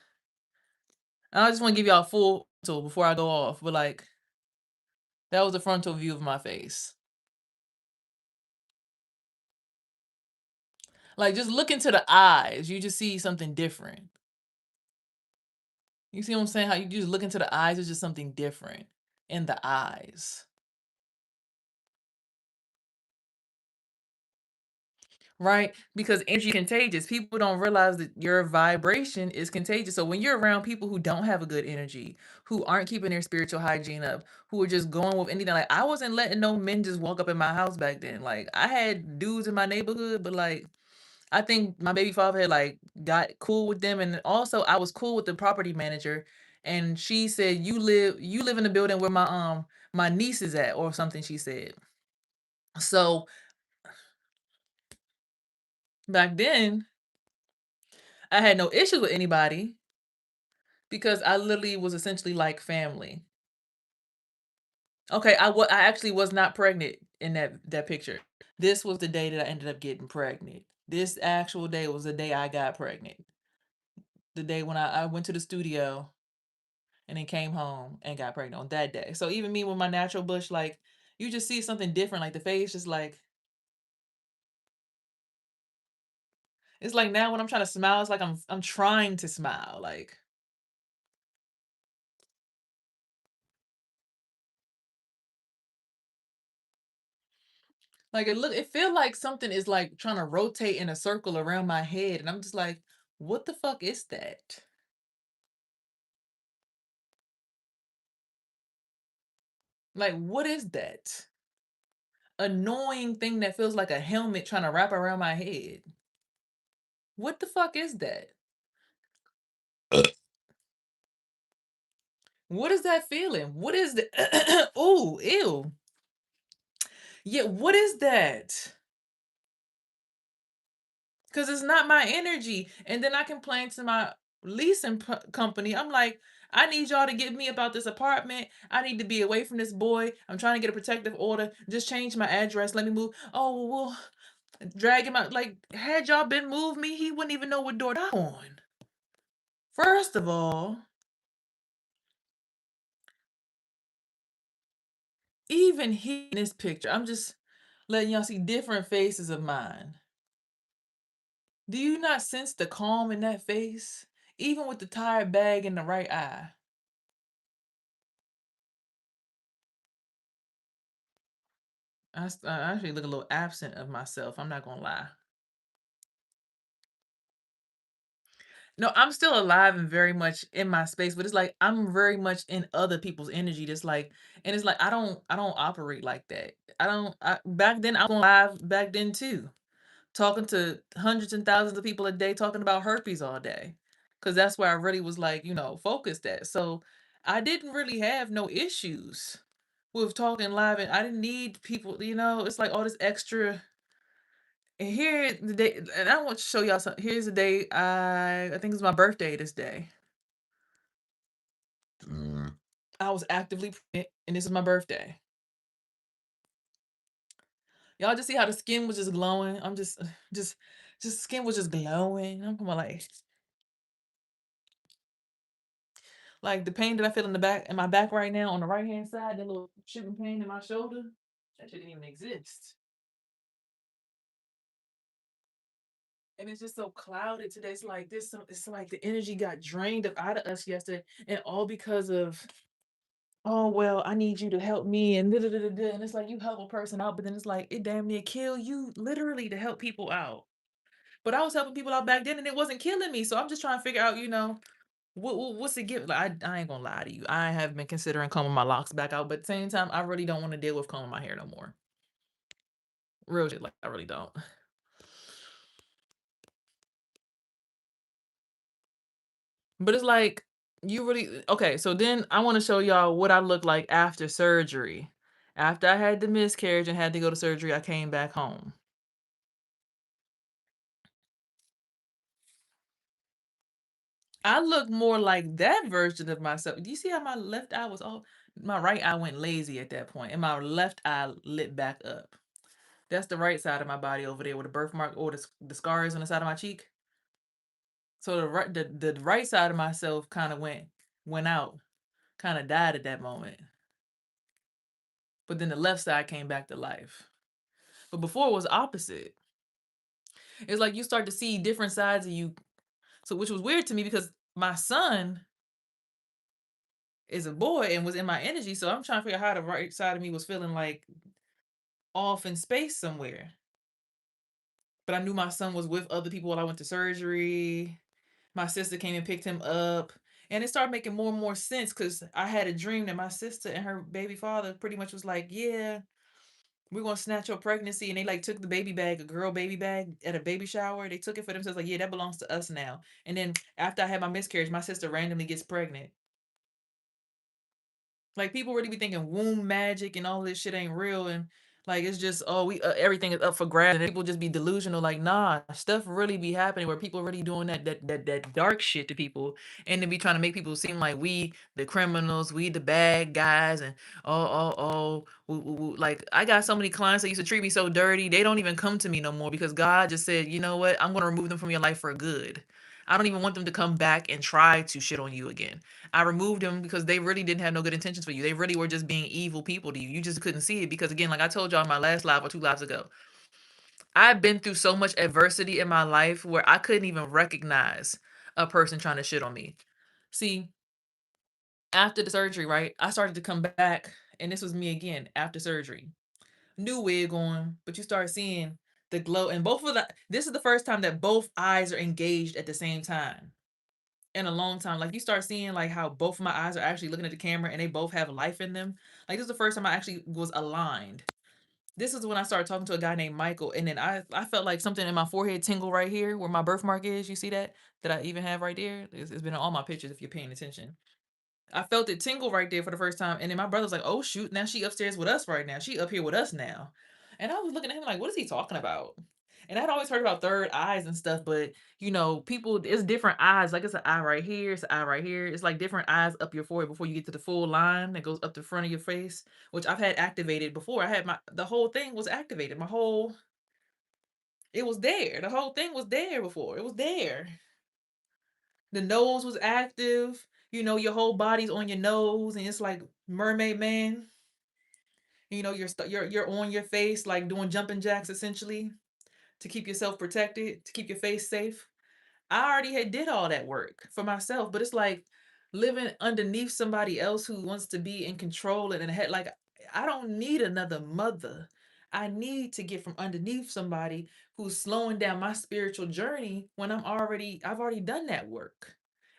I just want to give y'all a full tool before I go off. But like that was a frontal view of my face. Like just look into the eyes, you just see something different. You see what I'm saying? How you just look into the eyes, it's just something different in the eyes. Right? Because energy is contagious. People don't realize that your vibration is contagious. So when you're around people who don't have a good energy, who aren't keeping their spiritual hygiene up, who are just going with anything, like I wasn't letting no men just walk up in my house back then. Like I had dudes in my neighborhood, but like I think my baby father had like got cool with them, and also I was cool with the property manager, and she said, "You live in the building where my niece is at," or something. She said. So back then, I had no issues with anybody because I literally was essentially like family. Okay, I actually was not pregnant in that picture. This was the day that I ended up getting pregnant. This actual day was the day I got pregnant. The day when I went to the studio and then came home and got pregnant on that day. So even me with my natural bush, like you just see something different. Like the face, just like it's like now when I'm trying to smile, it's like I'm trying to smile. Like it feel like something is like trying to rotate in a circle around my head, and I'm just like, what the fuck is that? Like what is that? Annoying thing that feels like a helmet trying to wrap around my head. What the fuck is that? What is that feeling? What is the ooh, ew. Yeah, what is that? Because it's not my energy. And then I complain to my company. I'm like, I need y'all to get me about this apartment. I need to be away from this boy. I'm trying to get a protective order. Just change my address. Let me move. Oh, well, drag him out. Like, had y'all been moved me, he wouldn't even know what door to knock on. First of all, even he in this picture, I'm just letting y'all see different faces of mine. Do you not sense the calm in that face? Even with the tired bag in the right eye. I actually look a little absent of myself. I'm not gonna lie. No, I'm still alive and very much in my space, but it's like I'm very much in other people's energy. That's like, and it's like I don't operate like that. Back then I was on live back then too, talking to hundreds and thousands of people a day, talking about herpes all day, because that's where I really was like focused at. So I didn't really have no issues with talking live, and I didn't need people. It's like all this extra. And here the day, and I want to show y'all something. Here's the day I think it's my birthday this day. I was actively pregnant, and this is my birthday. Y'all just see how the skin was just glowing. I'm just skin was just glowing. I'm coming like the pain that I feel in my back right now on the right hand side, that little shipping pain in my shoulder, that shouldn't even exist. And it's just so clouded today. It's like this. It's like the energy got drained out of us yesterday, and all because of, oh well, I need you to help me, and da, da, da, da, da. And it's like you help a person out, but then it's like it damn near kill you literally to help people out. But I was helping people out back then, and it wasn't killing me. So I'm just trying to figure out, what's it give? Like I ain't gonna lie to you. I have been considering combing my locks back out, but at the same time, I really don't want to deal with combing my hair no more. Real shit, like I really don't. But it's like you really okay. So then I want to show y'all what I look like after surgery. After I had the miscarriage and had to go to surgery, I came back home. I look more like that version of myself. Do you see how my left eye was all? My right eye went lazy at that point, and my left eye lit back up. That's the right side of my body over there with the birthmark or the scars on the side of my cheek. So the right side of myself kind of went out, kind of died at that moment. But then the left side came back to life. But before it was opposite. It's like you start to see different sides of you. So which was weird to me because my son is a boy and was in my energy. So I'm trying to figure out how the right side of me was feeling like off in space somewhere. But I knew my son was with other people while I went to surgery. My sister came and picked him up. And it started making more and more sense because I had a dream that my sister and her baby father pretty much was like, yeah, we're gonna snatch your pregnancy. And they like took the baby bag, a girl baby bag at a baby shower. They took it for themselves, like, yeah, that belongs to us now. And then after I had my miscarriage, my sister randomly gets pregnant. Like people really be thinking womb magic and all this shit ain't real, and like it's just oh we everything is up for grabs, and people just be delusional. Like nah, stuff really be happening where people really doing that dark shit to people, and they be trying to make people seem like we the criminals, we the bad guys, and woo, woo, woo. Like I got so many clients that used to treat me so dirty, they don't even come to me no more because God just said, you know what, I'm gonna remove them from your life for good. I don't even want them to come back and try to shit on you again. I removed them because they really didn't have no good intentions for you. They really were just being evil people to you. You just couldn't see it because again, like I told y'all in my last live or two lives ago, I've been through so much adversity in my life where I couldn't even recognize a person trying to shit on me. See, after the surgery, right? I started to come back, and this was me again after surgery. New wig on, but you start seeing the glow, and both of the. This is the first time that both eyes are engaged at the same time in a long time. Like you start seeing like how both of my eyes are actually looking at the camera and they both have life in them. Like this is the first time I actually was aligned. This is when I started talking to a guy named Michael, and then I felt like something in my forehead tingle right here where my birthmark is. You see that I even have right there. It's been in all my pictures if you're paying attention. I felt it tingle right there for the first time, and then my brother's like, "Oh shoot, now she upstairs with us right now. She up here with us now." And I was looking at him like, "What is he talking about?" And I'd always heard about third eyes and stuff, but people, it's different eyes. Like it's an eye right here, it's an eye right here. It's like different eyes up your forehead before you get to the full line that goes up the front of your face, which I've had activated before. I had the whole thing was activated. It was there. The whole thing was there before. It was there. The nose was active. Your whole body's on your nose, and it's like Mermaid Man. You're on your face, like doing jumping jacks essentially to keep yourself protected, to keep your face safe. I already had did all that work for myself, but it's like living underneath somebody else who wants to be in control and in the head. Like I don't need another mother. I need to get from underneath somebody who's slowing down my spiritual journey when I've already done that work.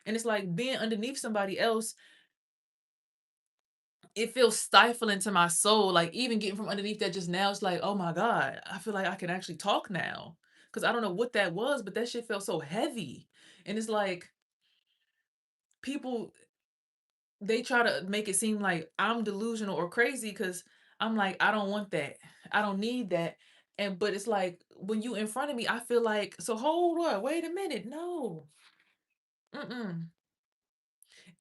And it's like being underneath somebody else, it feels stifling to my soul. Like even getting from underneath that just now, it's like, oh my God, I feel like I can actually talk now. Cause I don't know what that was, but that shit felt so heavy. And it's like people, they try to make it seem like I'm delusional or crazy because I'm like, I don't want that. I don't need that. And but it's like when you in front of me, I feel like, so hold on, wait a minute. No. Mm-mm.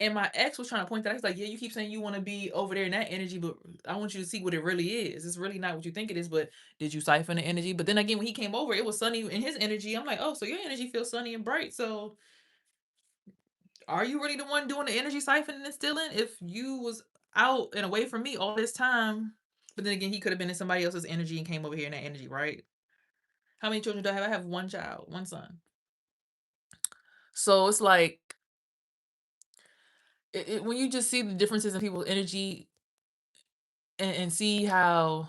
And my ex was trying to point that out. He's like, yeah, you keep saying you want to be over there in that energy, but I want you to see what it really is. It's really not what you think it is, but did you siphon the energy? But then again, when he came over, it was sunny in his energy. I'm like, oh, so your energy feels sunny and bright. So are you really the one doing the energy siphoning and stealing? If you was out and away from me all this time, but then again, he could have been in somebody else's energy and came over here in that energy, right? How many children do I have? I have one child, one son. So it's like when you just see the differences in people's energy and see how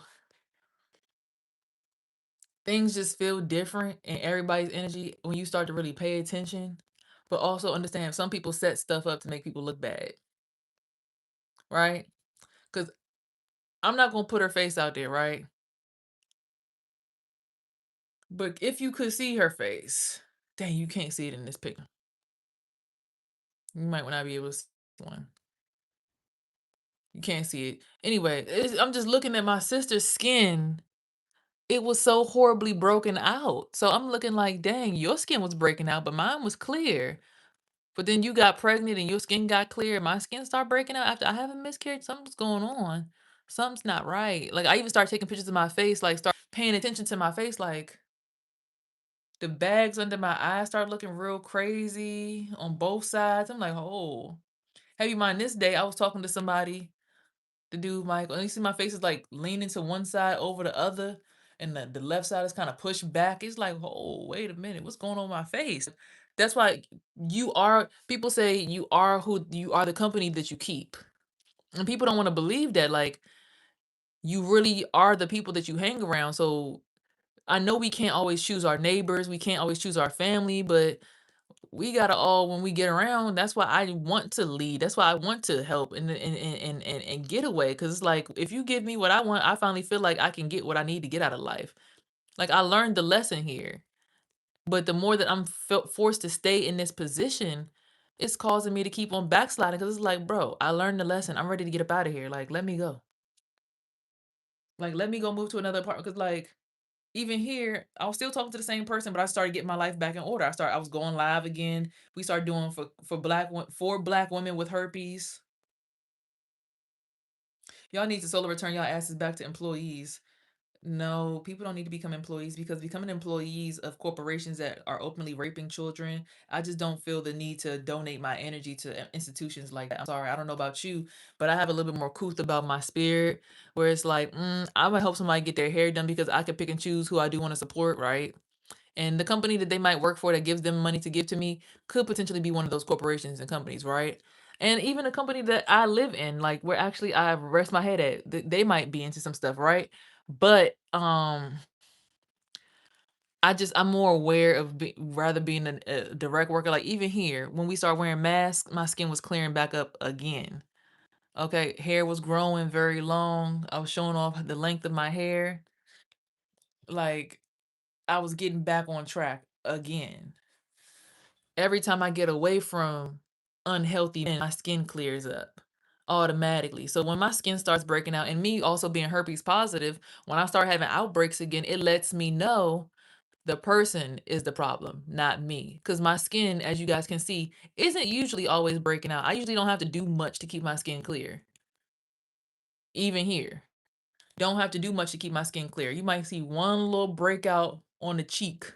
things just feel different in everybody's energy when you start to really pay attention, but also understand some people set stuff up to make people look bad, right? Because I'm not gonna put her face out there, right? But if you could see her face, dang, you can't see it in this picture. You might not be able to see one. You can't see it. Anyway, I'm just looking at my sister's skin. It was so horribly broken out. So I'm looking like, dang, your skin was breaking out, but mine was clear. But then you got pregnant and your skin got clear. My skin started breaking out after I have a miscarriage. Something's going on. Something's not right. Like I even started taking pictures of my face, like start paying attention to my face, like the bags under my eyes start looking real crazy on both sides. I'm like, oh, have you mind this day? I was talking to somebody, the dude, Michael, and you see my face is like leaning to one side over the other, and the left side is kind of pushed back. It's like, oh, wait a minute, what's going on with my face? That's why people say you are who you are, the company that you keep. And people don't want to believe that. Like, you really are the people that you hang around. So I know we can't always choose our neighbors, we can't always choose our family, but we gotta all when we get around. That's why I want to lead. That's why I want to help and get away. Because it's like if you give me what I want, I finally feel like I can get what I need to get out of life. Like I learned the lesson here, but the more that I'm forced to stay in this position, it's causing me to keep on backsliding. Because it's like, bro, I learned the lesson. I'm ready to get up out of here. Like, let me go. Like, let me go move to another apartment. Because like even here, I was still talking to the same person, but I started getting my life back in order. I was going live again. We started doing for black women with herpes. Y'all need to solar return y'all asses back to employees. No, people don't need to become employees because becoming employees of corporations that are openly raping children, I just don't feel the need to donate my energy to institutions like that. I'm sorry, I don't know about you, but I have a little bit more couth about my spirit where it's like, I'm gonna help somebody get their hair done because I can pick and choose who I do want to support, right? And the company that they might work for that gives them money to give to me could potentially be one of those corporations and companies, right? And even a company that I live in, like where actually I rest my head at, they might be into some stuff, right? But I'm more aware of rather being a direct worker. Like even here, when we started wearing masks, my skin was clearing back up again. Okay, hair was growing very long. I was showing off the length of my hair. Like I was getting back on track again. Every time I get away from unhealthy, then my skin clears up automatically. So when my skin starts breaking out, and me also being herpes positive, when I start having outbreaks again, it lets me know the person is the problem, not me. Because my skin, as you guys can see, isn't usually always breaking out. I usually don't have to do much to keep my skin clear. Even here, don't have to do much to keep my skin clear. You might see one little breakout on the cheek.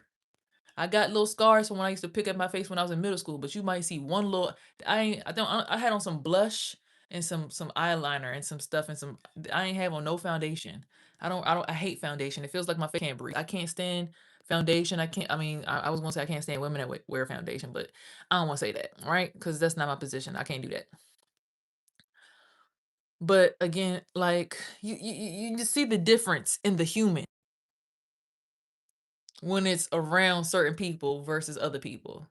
I got little scars from when I used to pick up my face when I was in middle school, but you might see one little. I had on some blush and some eyeliner and some stuff and some. I ain't have on no foundation. I hate foundation. It feels like my face can't breathe. I can't stand foundation. I can't. I mean, I was gonna say I can't stand women that wear foundation, but I don't want to say that, right? Because that's not my position. I can't do that. But again, like you just see the difference in the human when it's around certain people versus other people.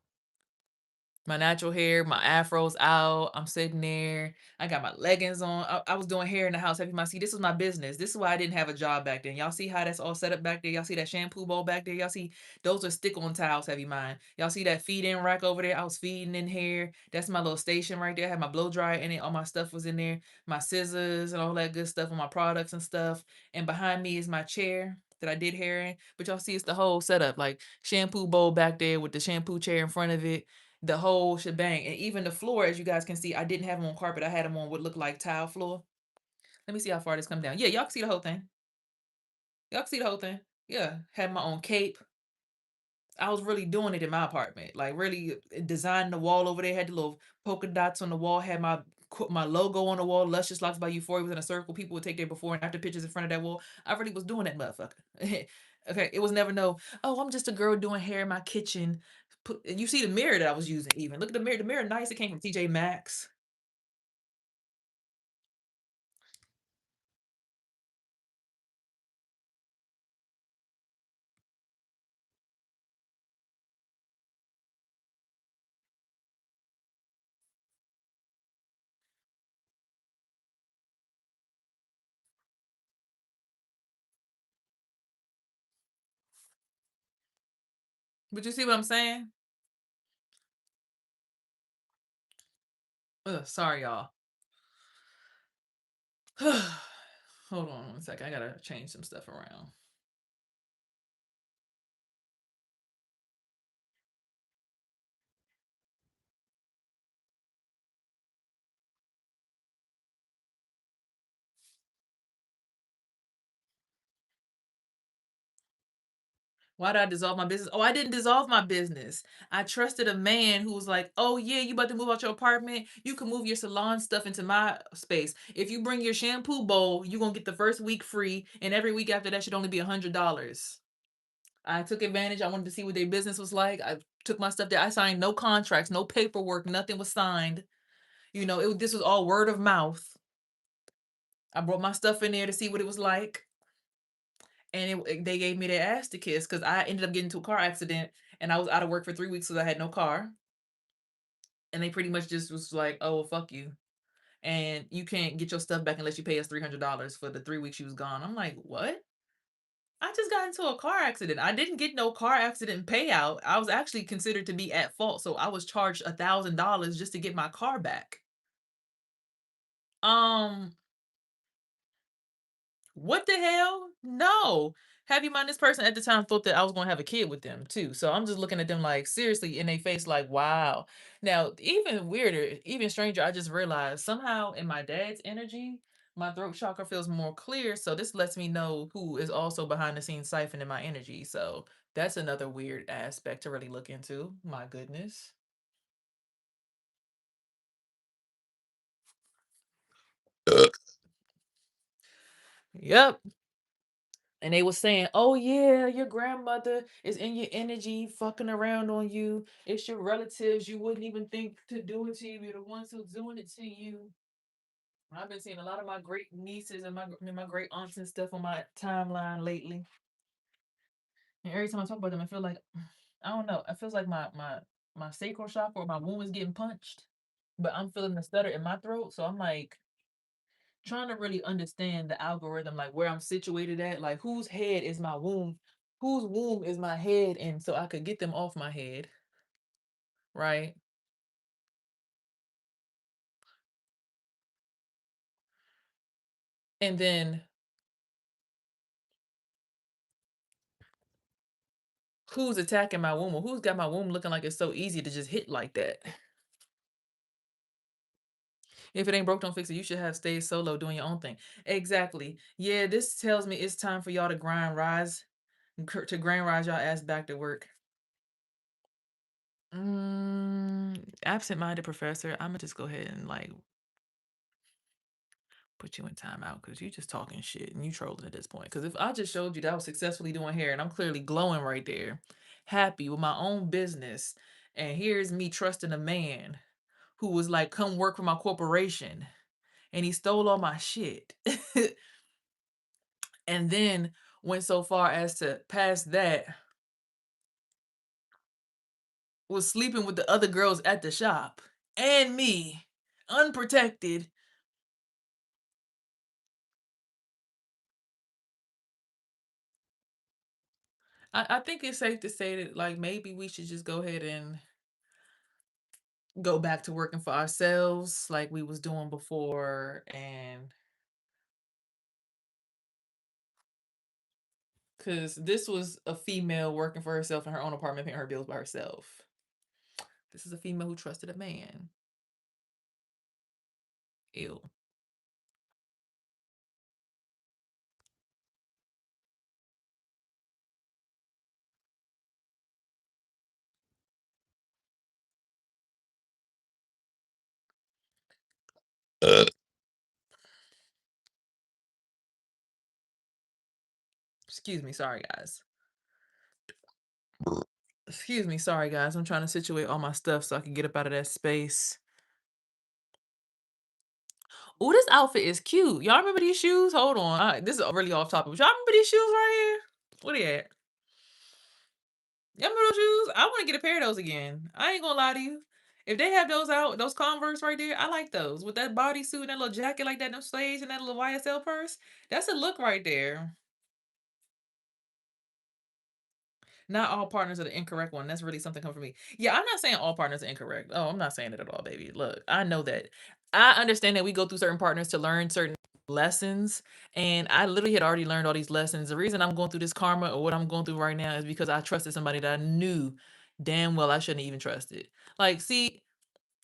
My natural hair, my afro's out. I'm sitting there. I got my leggings on. I was doing hair in the house. Have you might see this was my business. This is why I didn't have a job back then. Y'all see how that's all set up back there? Y'all see that shampoo bowl back there? Y'all see those are stick-on towels, have you mind? Y'all see that feed-in rack over there? I was feeding in hair. That's my little station right there. I had my blow dryer in it. All my stuff was in there. My scissors and all that good stuff on my products and stuff. And behind me is my chair that I did hair in. But y'all see it's the whole setup. Like shampoo bowl back there with the shampoo chair in front of it, the whole shebang. And even the floor, as you guys can see, I didn't have them on carpet. I had them on what looked like tile floor. Let me see how far this come down. Yeah, y'all can see the whole thing. Y'all can see the whole thing. Yeah, had my own cape. I was really doing it in my apartment, like really designing the wall over there. Had the little polka dots on the wall. Had my logo on the wall. Luscious Locks by Euphoria was in a circle. People would take their before and after pictures in front of that wall. I really was doing that motherfucker. Okay, it was never no, oh, I'm just a girl doing hair in my kitchen. You see the mirror that I was using even. Look at the mirror. The mirror nice. It came from TJ Maxx. But you see what I'm saying? Ugh, sorry, y'all. Hold on one second. I gotta change some stuff around. Why did I dissolve my business? Oh, I didn't dissolve my business. I trusted a man who was like, "Oh yeah, you about to move out your apartment? You can move your salon stuff into my space. If you bring your shampoo bowl, you're gonna get the first week free, and every week after that should only be $100." I took advantage. I wanted to see what their business was like. I took my stuff there. I signed no contracts, no paperwork, nothing was signed. This was all word of mouth. I brought my stuff in there to see what it was like, and they gave me their ass to kiss because I ended up getting into a car accident and I was out of work for 3 weeks because I had no car. And they pretty much just was like, "Oh, well, fuck you, and you can't get your stuff back unless you pay us $300 for the 3 weeks you was gone." I'm like, "What?" I just got into a car accident. I didn't get no car accident payout. I was actually considered to be at fault, so I was charged $1,000 just to get my car back. Um, what the hell? No. Have you mind, this person at the time thought that I was gonna have a kid with them too. So I'm just looking at them like seriously in their face, like, wow. Now, even weirder, even stranger, I just realized somehow in my dad's energy, my throat chakra feels more clear. So this lets me know who is also behind the scenes siphoning my energy. So that's another weird aspect to really look into. My goodness. Yep. And they was saying, "Oh yeah, your grandmother is in your energy, fucking around on you. It's your relatives. You wouldn't even think to do it to you. You're the ones who's doing it to you." I've been seeing a lot of my great nieces and my great aunts and stuff on my timeline lately. And every time I talk about them, I feel like I don't know. It feels like my sacral chakra or my womb is getting punched, but I'm feeling the stutter in my throat. So I'm like trying to really understand the algorithm, like where I'm situated at, like whose head is my womb, whose womb is my head, and so I could get them off my head, right? And then who's attacking my womb, or who's got my womb looking like it's so easy to just hit like that? If it ain't broke, don't fix it. You should have stayed solo doing your own thing. Exactly. Yeah, this tells me it's time for y'all to grind rise y'all ass back to work. Absent-minded professor. I'm gonna just go ahead and like put you in timeout because you just talking shit and you trolling at this point. Because if I just showed you that I was successfully doing hair and I'm clearly glowing right there, happy with my own business, and here's me trusting a man who was like, "Come work for my corporation," and he stole all my shit, and then went so far as to pass that was sleeping with the other girls at the shop and me, unprotected. I think it's safe to say that like maybe we should just go ahead and go back to working for ourselves like we was doing before, and because this was a female working for herself in her own apartment paying her bills by herself. This is a female who trusted a man. Ew. Excuse me, sorry guys. Excuse me, sorry guys. I'm trying to situate all my stuff so I can get up out of that space. Oh, this outfit is cute. Y'all remember these shoes? Hold on. This is really off topic. But y'all remember these shoes right here? What are they at? Y'all remember those shoes? I want to get a pair of those again. I ain't gonna lie to you. If they have those out, those Converse right there, I like those. With that bodysuit and that little jacket like that, no slaves, and that little YSL purse. That's a look right there. Not all partners are the incorrect one. That's really something coming from me. Yeah, I'm not saying all partners are incorrect. Oh, I'm not saying it at all, baby. Look, I know that. I understand that we go through certain partners to learn certain lessons. And I literally had already learned all these lessons. The reason I'm going through this karma or what I'm going through right now is because I trusted somebody that I knew damn well I shouldn't even trust it. Like, see,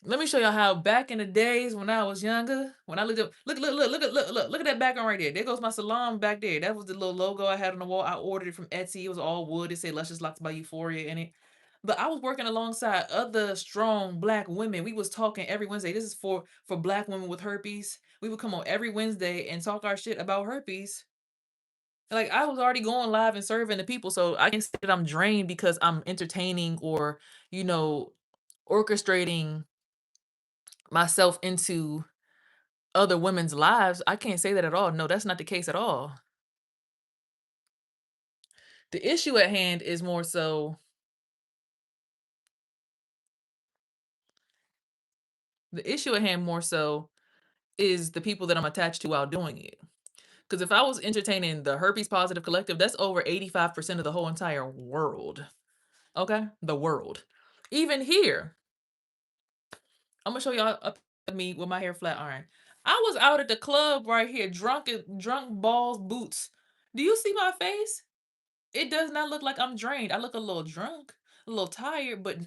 let me show y'all how back in the days when I was younger, when I looked up, look at that background right there. There goes my salon back there. That was the little logo I had on the wall. I ordered it from Etsy. It was all wood. It said Luscious Locks by Euphoria in it. But I was working alongside other strong black women. We was talking every Wednesday. This is for black women with herpes. We would come on every Wednesday and talk our shit about herpes. Like I was already going live and serving the people, so I can say that I'm drained because I'm entertaining or, you know, orchestrating myself into other women's lives. I can't say that at all. No, that's not the case at all. The issue at hand is more so the issue at hand more so is the people that I'm attached to while doing it. Because if I was entertaining the herpes positive collective, that's over 85% of the whole entire world. Okay? The world. Even here, I'm gonna show y'all up me with my hair flat iron. I was out at the club right here, drunk balls boots. Do you see my face? It does not look like I'm drained. I look a little drunk, a little tired, but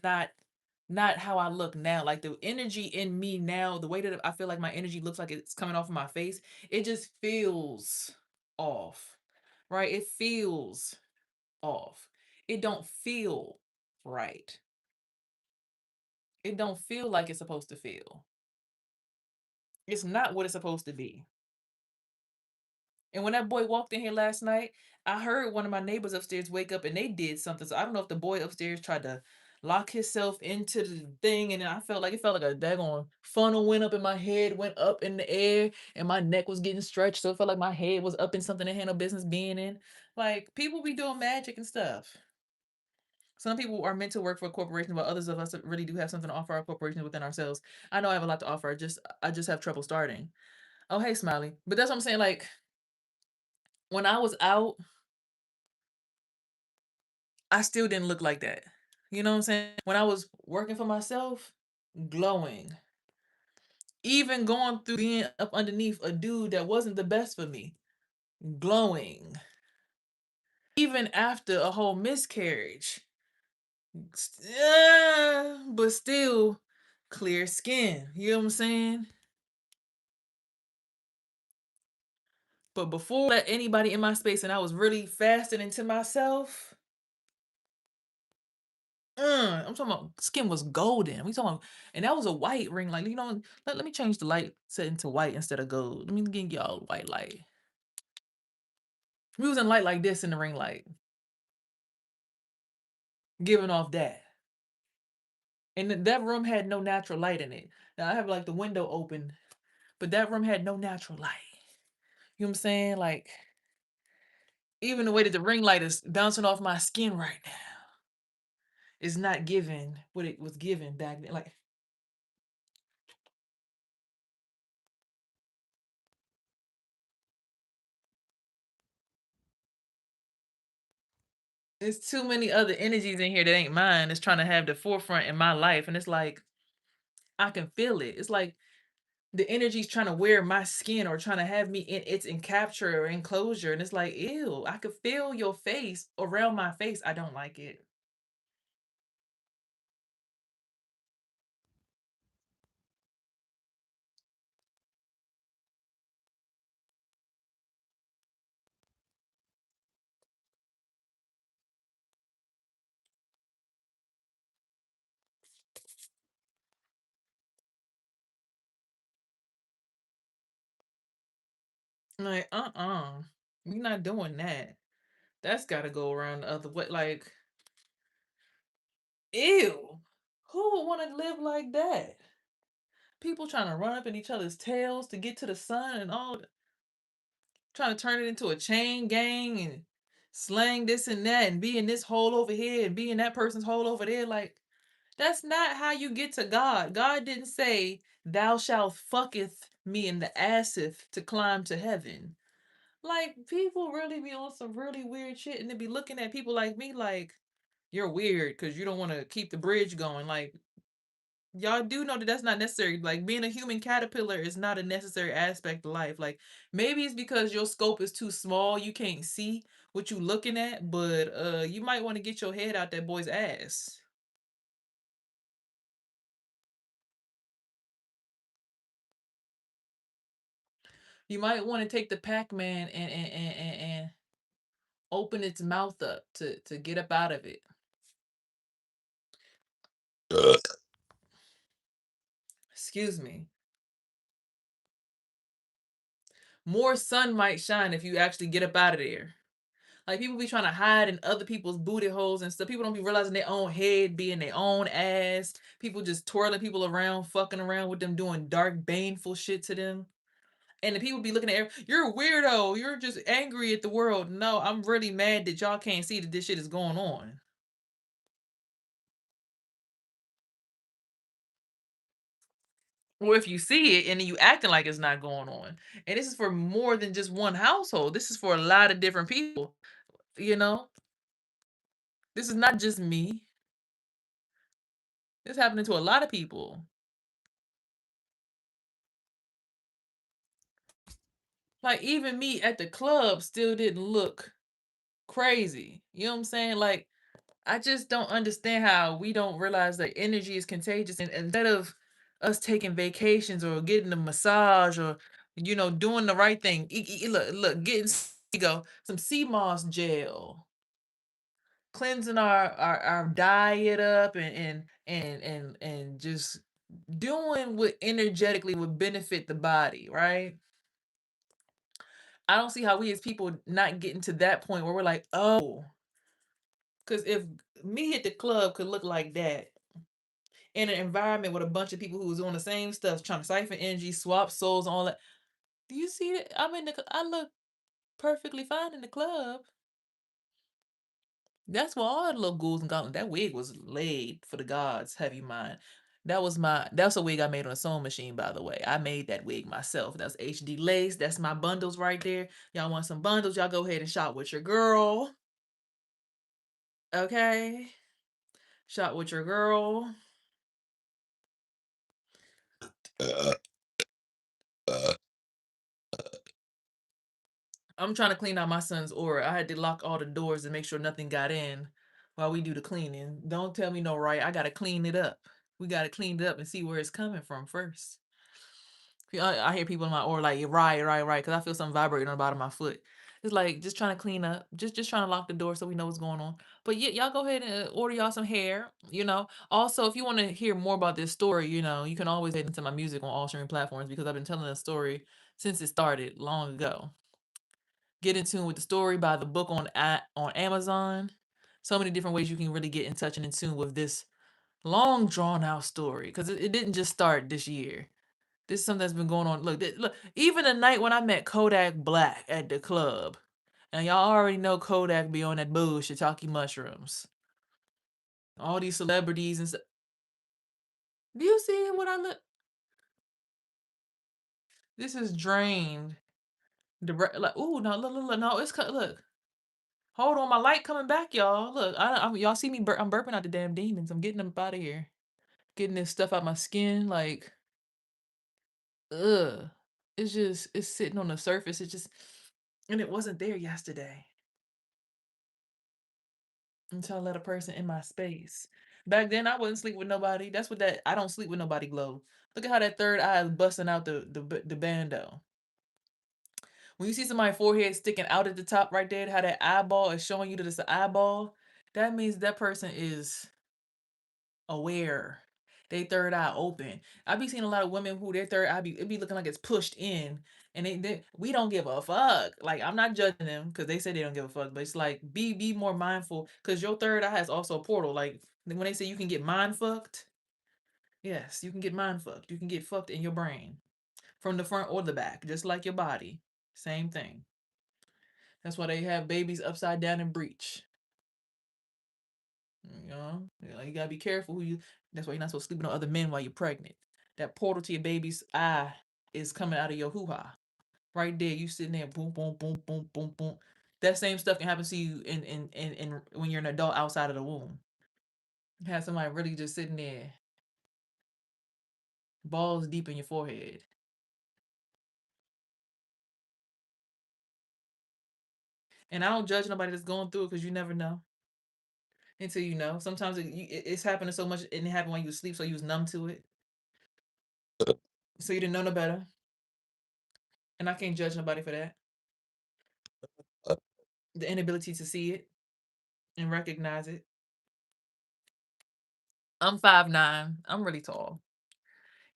not how I look now. Like the energy in me now, the way that I feel like my energy looks like it's coming off of my face, it just feels off. Right? It feels off. It don't feel right. It don't feel like it's supposed to feel. It's not what it's supposed to be. And when that boy walked in here last night, I heard one of my neighbors upstairs wake up and they did something. So I don't know if the boy upstairs tried to lock himself into the thing. And then I felt like it felt like a daggone funnel went up in my head, went up in the air, and my neck was getting stretched. So it felt like my head was up in something that had no business being in. Like people be doing magic and stuff. Some people are meant to work for a corporation, but others of us really do have something to offer our corporations within ourselves. I know I have a lot to offer. I just have trouble starting. Oh hey Smiley. But that's what I'm saying. Like when I was out, I still didn't look like that. You know what I'm saying? When I was working for myself, glowing. Even going through being up underneath a dude that wasn't the best for me, glowing. Even after a whole miscarriage, but still clear skin. You know what I'm saying? But before I let anybody in my space and I was really fasting into myself, I'm talking about skin was golden. We talking about, and that was a white ring light. You know, let me change the light setting to white instead of gold. Let me give y'all white light. We was in light like this in the ring light, giving off that. And that room had no natural light in it. Now I have like the window open, but that room had no natural light. You know what I'm saying? Like even the way that the ring light is bouncing off my skin right now is not giving what it was given back then. Like there's too many other energies in here that ain't mine. That's trying to have the forefront in my life, and it's like I can feel it. It's like the energy's trying to wear my skin or trying to have me in its encapture or enclosure. And it's like, ew, I could feel your face around my face. I don't like it. Like, we're not doing that. That's gotta go around the other way. Like, Ew. Who would want to live like that? People trying to run up in each other's tails to get to the sun and all, trying to turn it into a chain gang and slang this and that and be in this hole over here and be in that person's hole over there. Like, that's not how you get to God. God didn't say, "Thou shalt fucketh me in the asseth to climb to heaven." Like, people really be on some really weird shit and they be looking at people like me like, you're weird because you don't want to keep the bridge going. Like, y'all do know that that's not necessary. Like, being a human caterpillar is not a necessary aspect of life. Like, maybe it's because your scope is too small, you can't see what you looking at, but you might want to get your head out that boy's ass. You might want to take the Pac-Man and open its mouth up to get up out of it. Excuse me. More sun might shine if you actually get up out of there. Like, people be trying to hide in other people's booty holes and stuff. People don't be realizing their own head being their own ass. People just twirling people around, fucking around with them, doing dark, baneful shit to them. And the people be looking at, you're a weirdo. You're just angry at the world. No, I'm really mad that y'all can't see that this shit is going on. Or if you see it and then you acting like it's not going on. And this is for more than just one household. This is for a lot of different people. You know, this is not just me. This happening to a lot of people. Like, even me at the club still didn't look crazy. You know what I'm saying? Like, I just don't understand how we don't realize that energy is contagious. And instead of us taking vacations or getting a massage or, doing the right thing, look, getting, go, some sea moss gel, cleansing our diet up and just doing what energetically would benefit the body, right? I don't see how we as people not getting to that point where we're like, oh, because if me at the club could look like that in an environment with a bunch of people who was doing the same stuff, trying to siphon energy, swap souls, all that. Do you see it? I look perfectly fine in the club. That's why all the little ghouls and goblins, that wig was laid for the gods, have you mind. That's a wig I made on a sewing machine, by the way. I made that wig myself. That's HD lace. That's my bundles right there. Y'all want some bundles? Y'all go ahead and shop with your girl. Okay? Shop with your girl. I'm trying to clean out my son's aura. I had to lock all the doors to make sure nothing got in while we do the cleaning. Don't tell me no, right? I gotta clean it up. We gotta clean it up and see where it's coming from first. I hear people in my aura like, "Yeah, right," because I feel something vibrating on the bottom of my foot. It's like just trying to clean up, just trying to lock the door so we know what's going on. But yeah, y'all go ahead and order y'all some hair. Also, if you want to hear more about this story, you can always head into my music on all streaming platforms because I've been telling a story since it started long ago. Get in tune with the story, buy the book on Amazon. So many different ways you can really get in touch and in tune with this long drawn out story because it didn't just start this year. This is something that's been going on. Look, even the night when I met Kodak Black at the club, and y'all already know Kodak be on that bullshit, talkie mushrooms. All these celebrities and stuff. Do you see what I look? This is drained. Like, ooh, no, look, no, look. Hold on, my light coming back, y'all. Look, y'all see me? I'm burping out the damn demons. I'm getting them up out of here. Getting this stuff out my skin, like, ugh. It's sitting on the surface. And it wasn't there yesterday until I let a person in my space. Back then, I wouldn't sleep with nobody. That's what that I don't sleep with nobody glow. Look at how that third eye is busting out the bando. When you see somebody's forehead sticking out at the top right there, how that eyeball is showing you that it's an eyeball, that means that person is aware. They third eye open. I be seeing a lot of women who their third eye it be looking like it's pushed in, and we don't give a fuck. Like, I'm not judging them because they say they don't give a fuck, but it's like be more mindful because your third eye is also a portal. Like, When they say you can get mind fucked, yes, you can get mind fucked. You can get fucked in your brain from the front or the back, just like your body. Same thing. That's why they have babies upside down in breech. You gotta be careful who you. That's why you're not supposed to sleep with no other men while you're pregnant. That portal to your baby's eye is coming out of your hoo ha. Right there, you sitting there, boom, boom, boom, boom, boom, boom. That same stuff can happen to you in when you're an adult outside of the womb. You have somebody really just sitting there, balls deep in your forehead. And I don't judge nobody that's going through it because you never know until you know. Sometimes it's happening so much and it happened when you was asleep, so you was numb to it, so you didn't know no better. And I can't judge nobody for that. The inability to see it and recognize it. I'm 5'9". I'm really tall.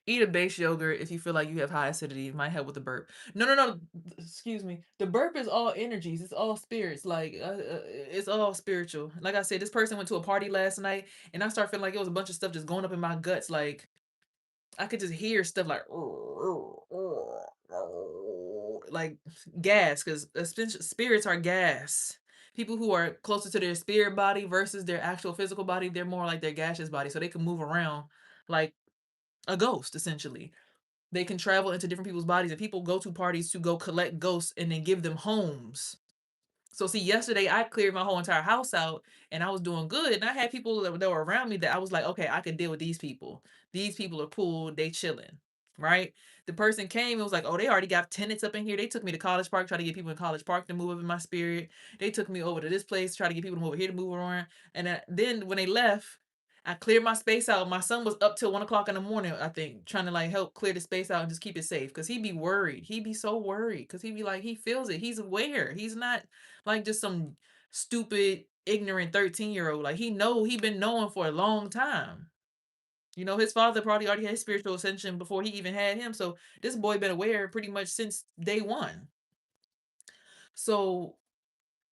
Eat a base yogurt if you feel like you have high acidity. It might help with the burp. No, no, no. Excuse me. The burp is all energies. It's all spirits. It's all spiritual. Like I said, this person went to a party last night, and I started feeling like it was a bunch of stuff just going up in my guts. Like I could just hear stuff like gas, because spirits are gas. People who are closer to their spirit body versus their actual physical body, they're more like their gaseous body, so they can move around like a ghost essentially. They can travel into different people's bodies, and people go to parties to go collect ghosts and then give them homes. So see, yesterday I cleared my whole entire house out and I was doing good. And I had people that were around me that I was like, okay, I could deal with these people. These people are cool. They chilling. Right. The person came, it was like, oh, they already got tenants up in here. They took me to College Park, try to get people in College Park to move up in my spirit. They took me over to this place, try to get people to move over here to move around. And then when they left, I cleared my space out. My son was up till 1 o'clock in the morning, I think, trying to like help clear the space out and just keep it safe. Cause he'd be worried. He'd be so worried. Cause he'd be like, he feels it. He's aware. He's not like just some stupid, ignorant 13-year-old. Like he been knowing for a long time. His father probably already had spiritual ascension before he even had him. So this boy been aware pretty much since day one. So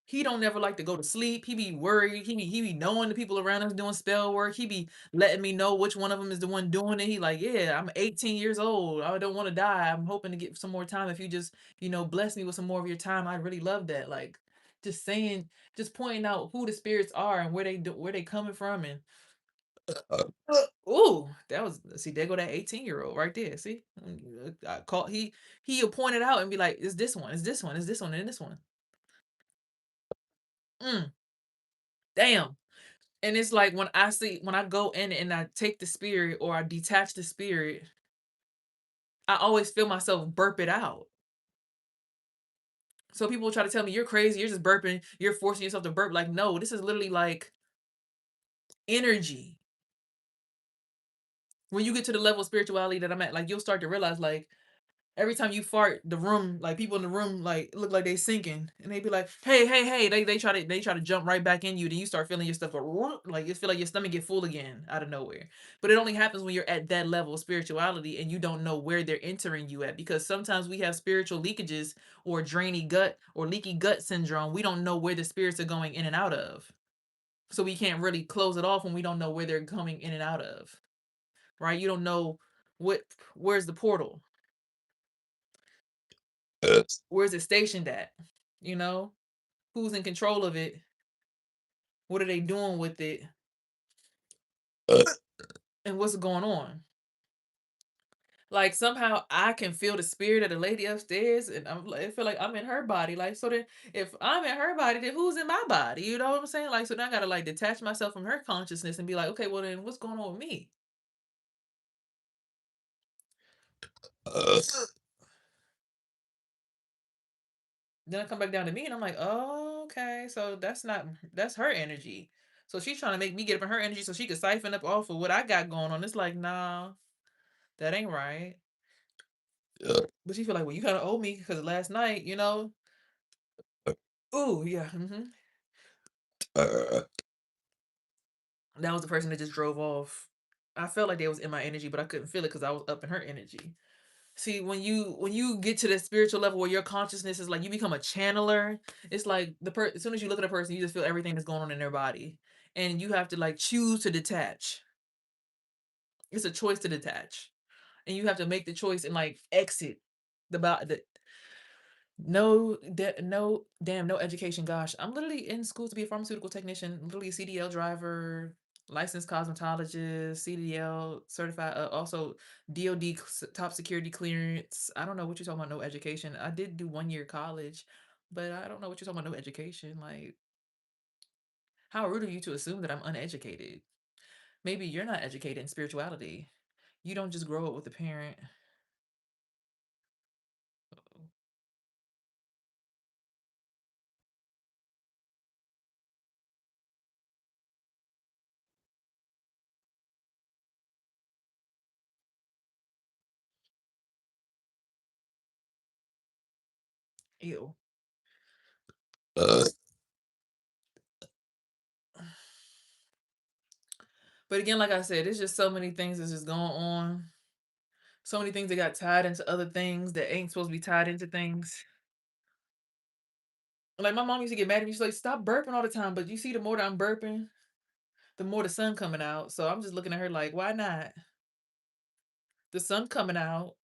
he don't never like to go to sleep. He be worried. He be knowing the people around him doing spell work. He be letting me know which one of them is the one doing it. He like, yeah, I'm 18 years old. I don't want to die. I'm hoping to get some more time. If you just, bless me with some more of your time, I'd really love that. Like, just saying, just pointing out who the spirits are and where they coming from. And ooh, that was, see, there go that 18-year-old right there. See, I call he'll point it out and be like, it's this one, it's this one, it's this one, and this one. Mm, damn. And it's like when I go in and I take the spirit or I detach the spirit, I always feel myself burp it out. So people try to tell me you're crazy, you're just burping, you're forcing yourself to burp. Like, no, this is literally like energy. When you get to the level of spirituality that I'm at, like you'll start to realize like every time you fart, the room, like people in the room, like look like they sinking, and they be like, "Hey, hey, hey!" They try to jump right back in you. Then you start feeling your stuff go like you feel like your stomach get full again out of nowhere. But it only happens when you're at that level of spirituality and you don't know where they're entering you at. Because sometimes we have spiritual leakages or drainy gut or leaky gut syndrome. We don't know where the spirits are going in and out of, so we can't really close it off when we don't know where they're coming in and out of. Right? You don't know what where's the portal. Where's it stationed at? You know, who's in control of it? What are they doing with it? And what's going on? Like somehow I can feel the spirit of the lady upstairs, and I feel like I'm in her body. Like, so then if I'm in her body, then who's in my body? You know what I'm saying? Like, so now I gotta like detach myself from her consciousness and be like, okay, well then what's going on with me? Then I come back down to me, and I'm like, oh, okay, so that's her energy. So she's trying to make me get up in her energy so she could siphon up off of what I got going on. It's like, nah, that ain't right. But she feel like, well, you kind of owe me because last night, Oh yeah. That was the person that just drove off. I felt like they was in my energy, but I couldn't feel it because I was up in her energy. See, when you get to the spiritual level where your consciousness is like you become a channeler, it's like as soon as you look at a person, you just feel everything that's going on in their body. and you have to like choose to detach. It's a choice to detach, and you have to make the choice and like exit the no damn no education. Gosh, I'm literally in school to be a pharmaceutical technician, literally a CDL driver, licensed cosmetologist, CDL certified, also DOD top security clearance. I don't know what you're talking about. No education. I did do 1 year college, but I don't know what you're talking about. No education. Like, how rude of you to assume that I'm uneducated. Maybe you're not educated in spirituality. You don't just grow up with a parent. Ew. But again, like I said, it's just so many things that's just going on. So many things that got tied into other things that ain't supposed to be tied into things. Like my mom used to get mad at me. She's like, "Stop burping all the time." But you see, the more that I'm burping, the more the sun coming out. So I'm just looking at her like, why not? The sun coming out.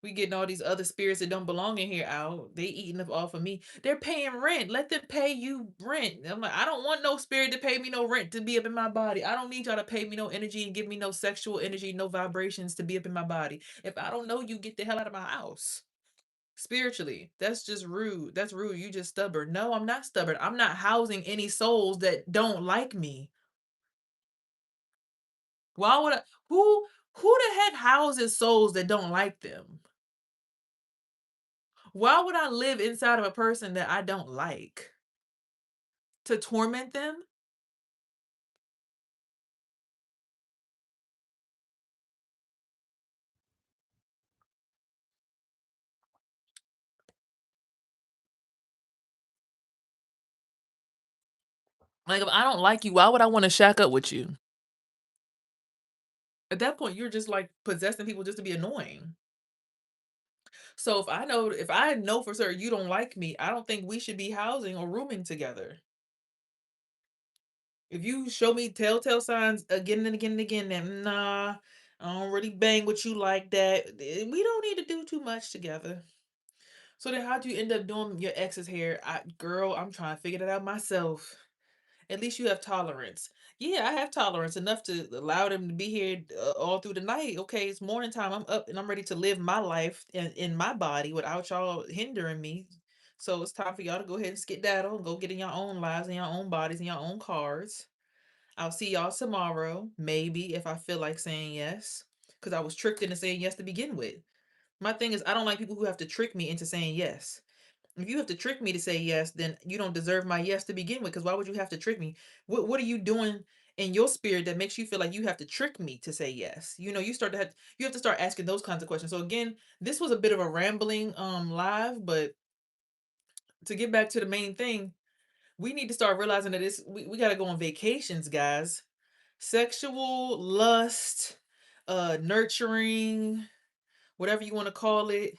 We getting all these other spirits that don't belong in here out. They eating up off of me. They're paying rent. Let them pay you rent. I'm like, I don't want no spirit to pay me no rent to be up in my body. I don't need y'all to pay me no energy and give me no sexual energy, no vibrations to be up in my body. If I don't know you, get the hell out of my house. Spiritually, that's just rude. That's rude. You just stubborn. No, I'm not stubborn. I'm not housing any souls that don't like me. Why would I? Who the heck houses souls that don't like them? Why would I live inside of a person that I don't like? To torment them? Like, if I don't like you, why would I want to shack up with you? At that point, you're just like possessing people just to be annoying. So if I know for certain you don't like me, I don't think we should be housing or rooming together. If you show me telltale signs again and again and again that nah, I don't really bang with you like that, we don't need to do too much together. So then how'd you end up doing your ex's hair? Girl, I'm trying to figure that out myself. At least you have tolerance. Yeah, I have tolerance enough to allow them to be here all through the night. Okay, it's morning time. I'm up and I'm ready to live my life in my body without y'all hindering me. So it's time for y'all to go ahead and skedaddle and go get in your own lives, in your own bodies, in your own cars. I'll see y'all tomorrow, maybe if I feel like saying yes, because I was tricked into saying yes to begin with. My thing is, I don't like people who have to trick me into saying yes. If you have to trick me to say yes, then you don't deserve my yes to begin with. Because why would you have to trick me? What are you doing in your spirit that makes you feel like you have to trick me to say yes? You have to start asking those kinds of questions. So again, this was a bit of a rambling live, but to get back to the main thing, we need to start realizing that we got to go on vacations, guys. Sexual lust, nurturing, whatever you want to call it,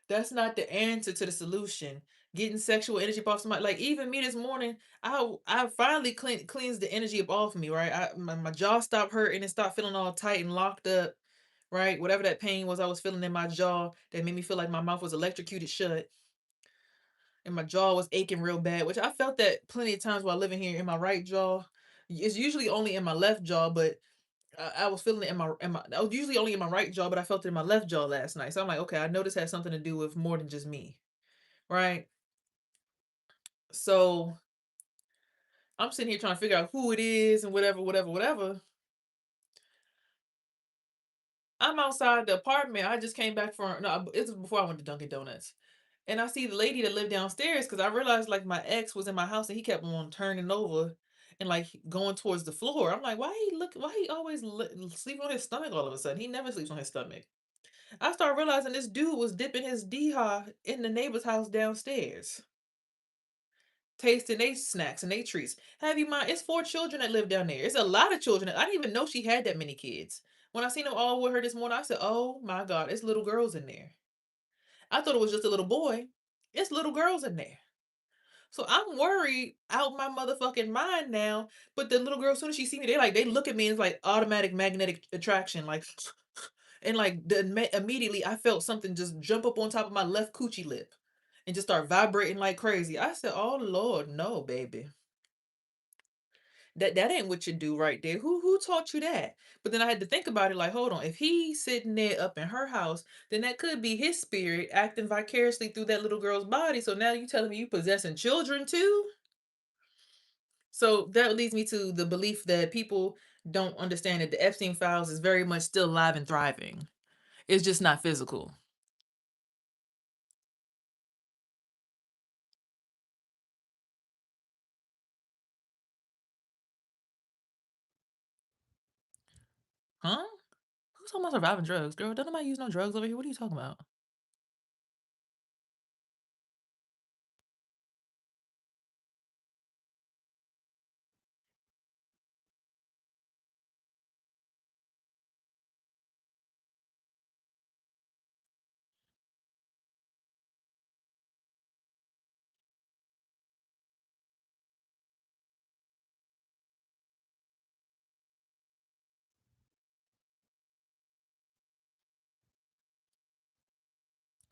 that's not the answer to the solution. Getting sexual energy off somebody, like even me this morning, I finally cleansed the energy up off me, right? My jaw stopped hurting and stopped feeling all tight and locked up, right? Whatever that pain was I was feeling in my jaw that made me feel like my mouth was electrocuted shut and my jaw was aching real bad, which I felt that plenty of times while living here in my right jaw. It's usually only in my left jaw, but I was feeling it I was usually only in my right jaw, but I felt it in my left jaw last night. So I'm like, okay, I know this has something to do with more than just me, right? So I'm sitting here trying to figure out who it is and whatever, whatever, whatever. I'm outside the apartment. I just came back from no, it was before I went to Dunkin' Donuts. And I see the lady that lived downstairs because I realized like my ex was in my house and he kept on turning over and like going towards the floor. I'm like, why he always sleeping on his stomach all of a sudden? He never sleeps on his stomach. I started realizing this dude was dipping his D-ha in the neighbor's house downstairs, tasting they snacks and they treats. Have you mind? It's 4 children that live down there. It's a lot of children. I didn't even know she had that many kids. When I seen them all with her this morning, I said, "Oh my God, it's little girls in there." I thought it was just a little boy. It's little girls in there. So I'm worried out my motherfucking mind now. But the little girl, as soon as she see me, they look at me and it's like automatic magnetic attraction, like, and like immediately I felt something just jump up on top of my left coochie lip and just start vibrating like crazy. I said, "Oh Lord, no, baby. That ain't what you do right there. Who taught you that?" But then I had to think about it like, hold on, if he's sitting there up in her house, then that could be his spirit acting vicariously through that little girl's body. So now you telling me you possessing children too? So that leads me to the belief that people don't understand that the Epstein files is very much still alive and thriving. It's just not physical. Huh? Who's talking about surviving drugs, girl? Don't nobody use no drugs over here. What are you talking about?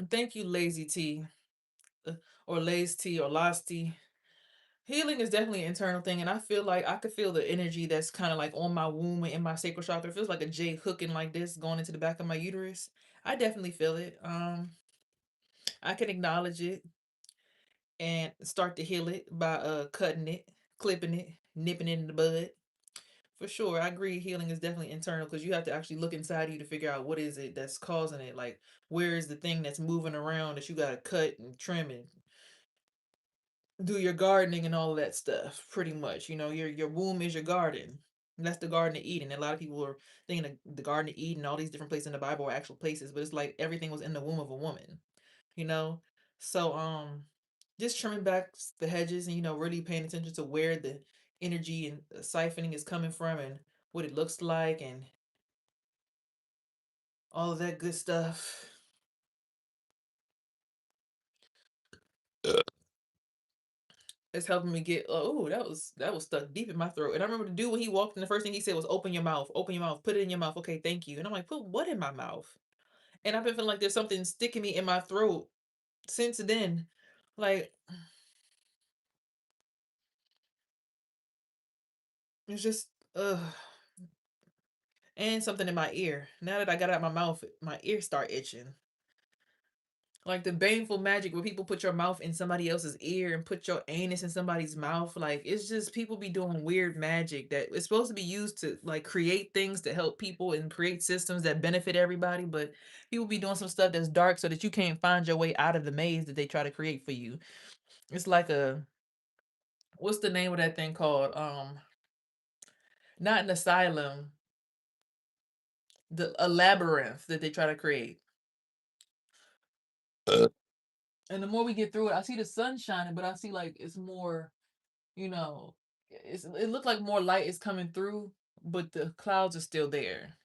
Thank you, Lazy T, uh, or Lazy T, or Lost T. Healing is definitely an internal thing, and I feel like I could feel the energy that's kind of like on my womb and in my sacral chakra. It feels like a J hooking like this going into the back of my uterus. I definitely feel it. I can acknowledge it and start to heal it by cutting it, clipping it, nipping it in the bud. For sure, I agree. Healing is definitely internal because you have to actually look inside you to figure out what is it that's causing it. Like, where is the thing that's moving around that you gotta cut and trim and do your gardening and all of that stuff. Pretty much, your womb is your garden. And that's the Garden of Eden. A lot of people are thinking the Garden of Eden, all these different places in the Bible are actual places, but it's like everything was in the womb of a woman. You know, so just trimming back the hedges and really paying attention to where the energy and siphoning is coming from and what it looks like and all of that good stuff. It's helping me get. Oh, that was stuck deep in my throat. And I remember the dude when he walked in, the first thing he said was, open your mouth, put it in your mouth." Okay, thank you. And I'm like, put what in my mouth? And I've been feeling like there's something sticking me in my throat since then. Like, it's just and something in my ear. Now that I got it out my mouth, my ears start itching. Like the baneful magic where people put your mouth in somebody else's ear and put your anus in somebody's mouth. Like, it's just people be doing weird magic that it's supposed to be used to like create things to help people and create systems that benefit everybody. But people be doing some stuff that's dark so that you can't find your way out of the maze that they try to create for you. It's like a what's the name of that thing called? Not an asylum, a labyrinth that they try to create. And the more we get through it, I see the sun shining, but I see like it's more, you know, it looked like more light is coming through, but the clouds are still there,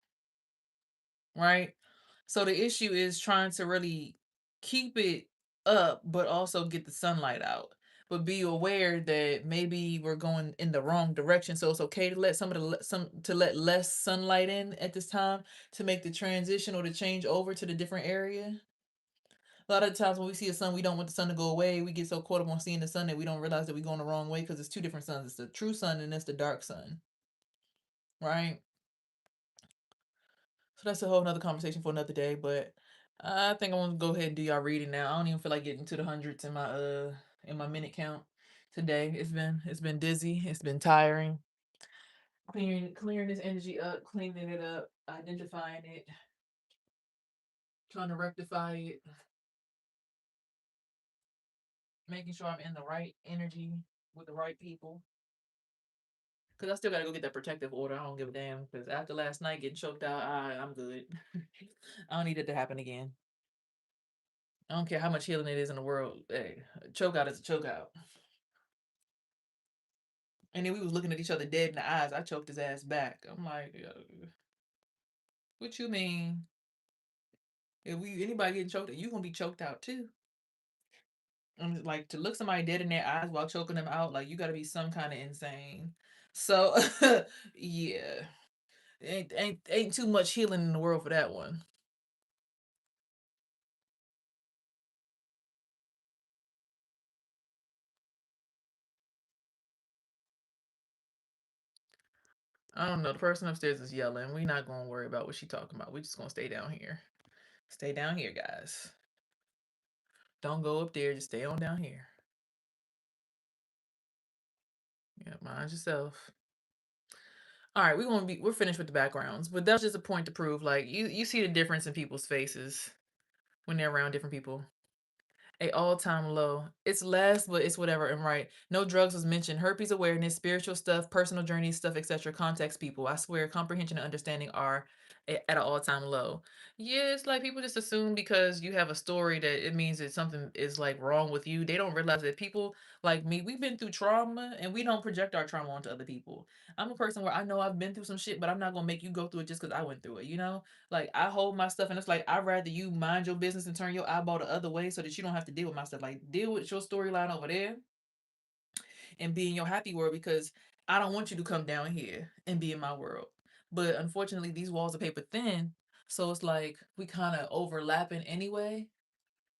right? So the issue is trying to really keep it up, but also get the sunlight out. But be aware that maybe we're going in the wrong direction. So it's okay to let some to let less sunlight in at this time to make the transition or the change over to the different area. A lot of times when we see a sun, we don't want the sun to go away. We get so caught up on seeing the sun that we don't realize that we're going the wrong way because it's two different suns. It's the true sun and it's the dark sun, right? So that's a whole nother conversation for another day. But I think I want to go ahead and do y'all reading now. I don't even feel like getting to the hundreds in my minute count today. It's been dizzy. It's been tiring. Clearing this energy up, cleaning it up, identifying it, trying to rectify it, making sure I'm in the right energy with the right people. Cause I still gotta go get that protective order. I don't give a damn. Cause after last night getting choked out, I'm good. I don't need it to happen again. I don't care how much healing it is in the world. Hey, a choke out is a choke out. And then we was looking at each other dead in the eyes. I choked his ass back. I'm like, what you mean? If we anybody getting choked out, you gonna be choked out too. Like to look somebody dead in their eyes while choking them out, like you got to be some kind of insane. So yeah, ain't too much healing in the world for that one. I don't know. The person upstairs is yelling. We not gonna worry about what she talking about. We just gonna stay down here. Stay down here, guys. Don't go up there. Just stay on down here. Yeah, mind yourself. All right, we're finished with the backgrounds, but that's just a point to prove. Like you see the difference in people's faces when they're around different people. A all-time low. It's less, but it's whatever. And right, no drugs was mentioned. Herpes awareness, spiritual stuff, personal journey stuff, etc. Context people. I swear, comprehension and understanding are at an all-time low. Yeah, it's like people just assume because you have a story that it means that something is like wrong with you. They don't realize that people like me, we've been through trauma and we don't project our trauma onto other people. I'm a person where I know I've been through some shit, but I'm not gonna make you go through it just because I went through it, you know? Like I hold my stuff and it's like I'd rather you mind your business and turn your eyeball the other way so that you don't have to deal with my stuff. Like deal with your storyline over there and be in your happy world because I don't want you to come down here and be in my world. But unfortunately these walls are paper thin. So it's like we kind of overlapping anyway.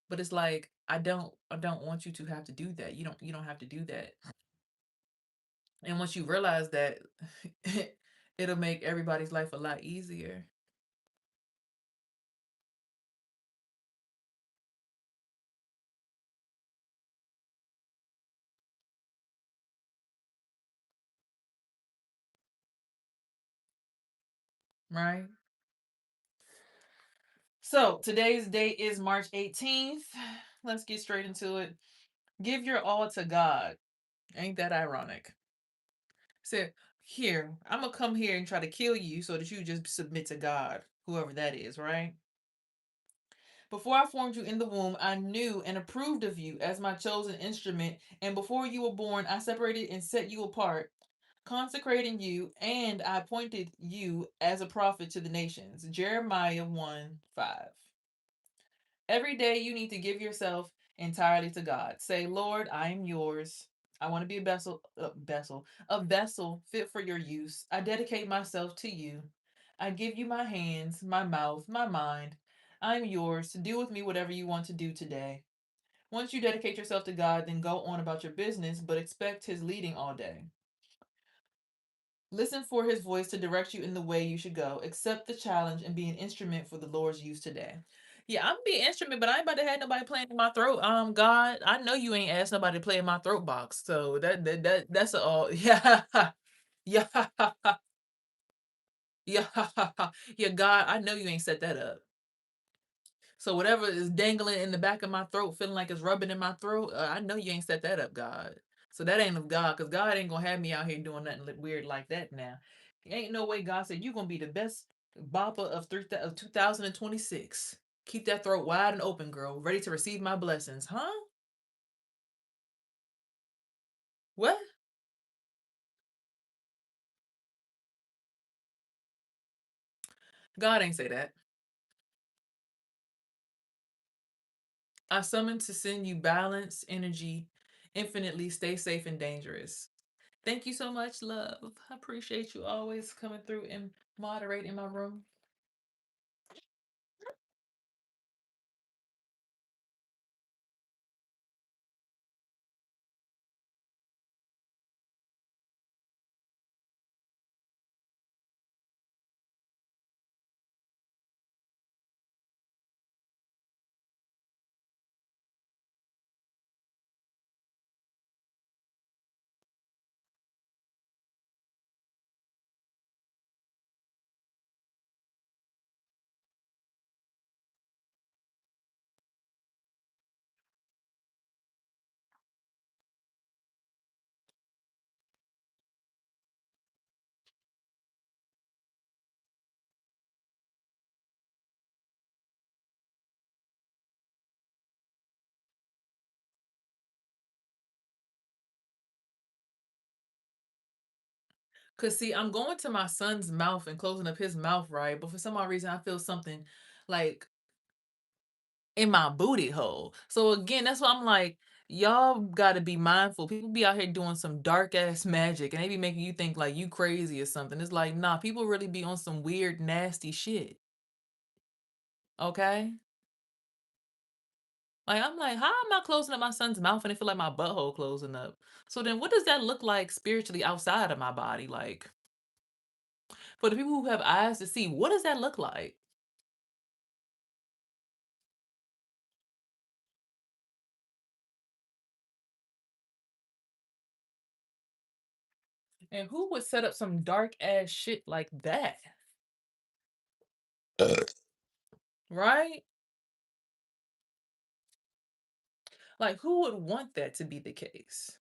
But it's like I don't want you to have to do that. You don't have to do that. And once you realize that it'll make everybody's life a lot easier. Right? So today's date is March 18th. Let's get straight into it. Give your all to God. Ain't that ironic? Said, here, I'm gonna come here and try to kill you so that you just submit to God, whoever that is, right? Before I formed you in the womb, I knew and approved of you as my chosen instrument, and before you were born, I separated and set you apart, consecrating you, and I appointed you as a prophet to the nations. Jeremiah 1:5. Every day you need to give yourself entirely to God. Say, Lord, I am yours. I want to be a vessel fit for your use. I dedicate myself to you. I give you my hands, my mouth, my mind. I'm yours to do with me whatever you want to do today. Once you dedicate yourself to God, then go on about your business, but expect His leading all day. Listen for his voice to direct you in the way you should go. Accept the challenge and be an instrument for the Lord's use today. Yeah, I'm be an instrument, but I ain't about to have nobody playing in my throat. God, I know you ain't asked nobody to play in my throat box. So that's all. Yeah, yeah, yeah, yeah. God, I know you ain't set that up. So whatever is dangling in the back of my throat, feeling like it's rubbing in my throat, I know you ain't set that up, God. So that ain't of God, because God ain't gonna have me out here doing nothing weird like that now. Ain't no way God said you gonna be the best bopper of 2026. Keep that throat wide and open, girl, ready to receive my blessings, huh? What? God ain't say that. I summon to send you balance, energy, infinitely. Stay safe and dangerous. Thank you so much, love. I appreciate you always coming through and moderating my room. Cause see, I'm going to my son's mouth and closing up his mouth, right? But for some odd reason, I feel something like in my booty hole. So again, that's why I'm like, y'all gotta be mindful. People be out here doing some dark ass magic and they be making you think like you crazy or something. It's like, nah, people really be on some weird, nasty shit. Okay? Like, I'm like, how am I closing up my son's mouth and it feel like my butthole closing up? So then what does that look like spiritually outside of my body? Like, for the people who have eyes to see, what does that look like? And who would set up some dark ass shit like that? Right? Like, who would want that to be the case?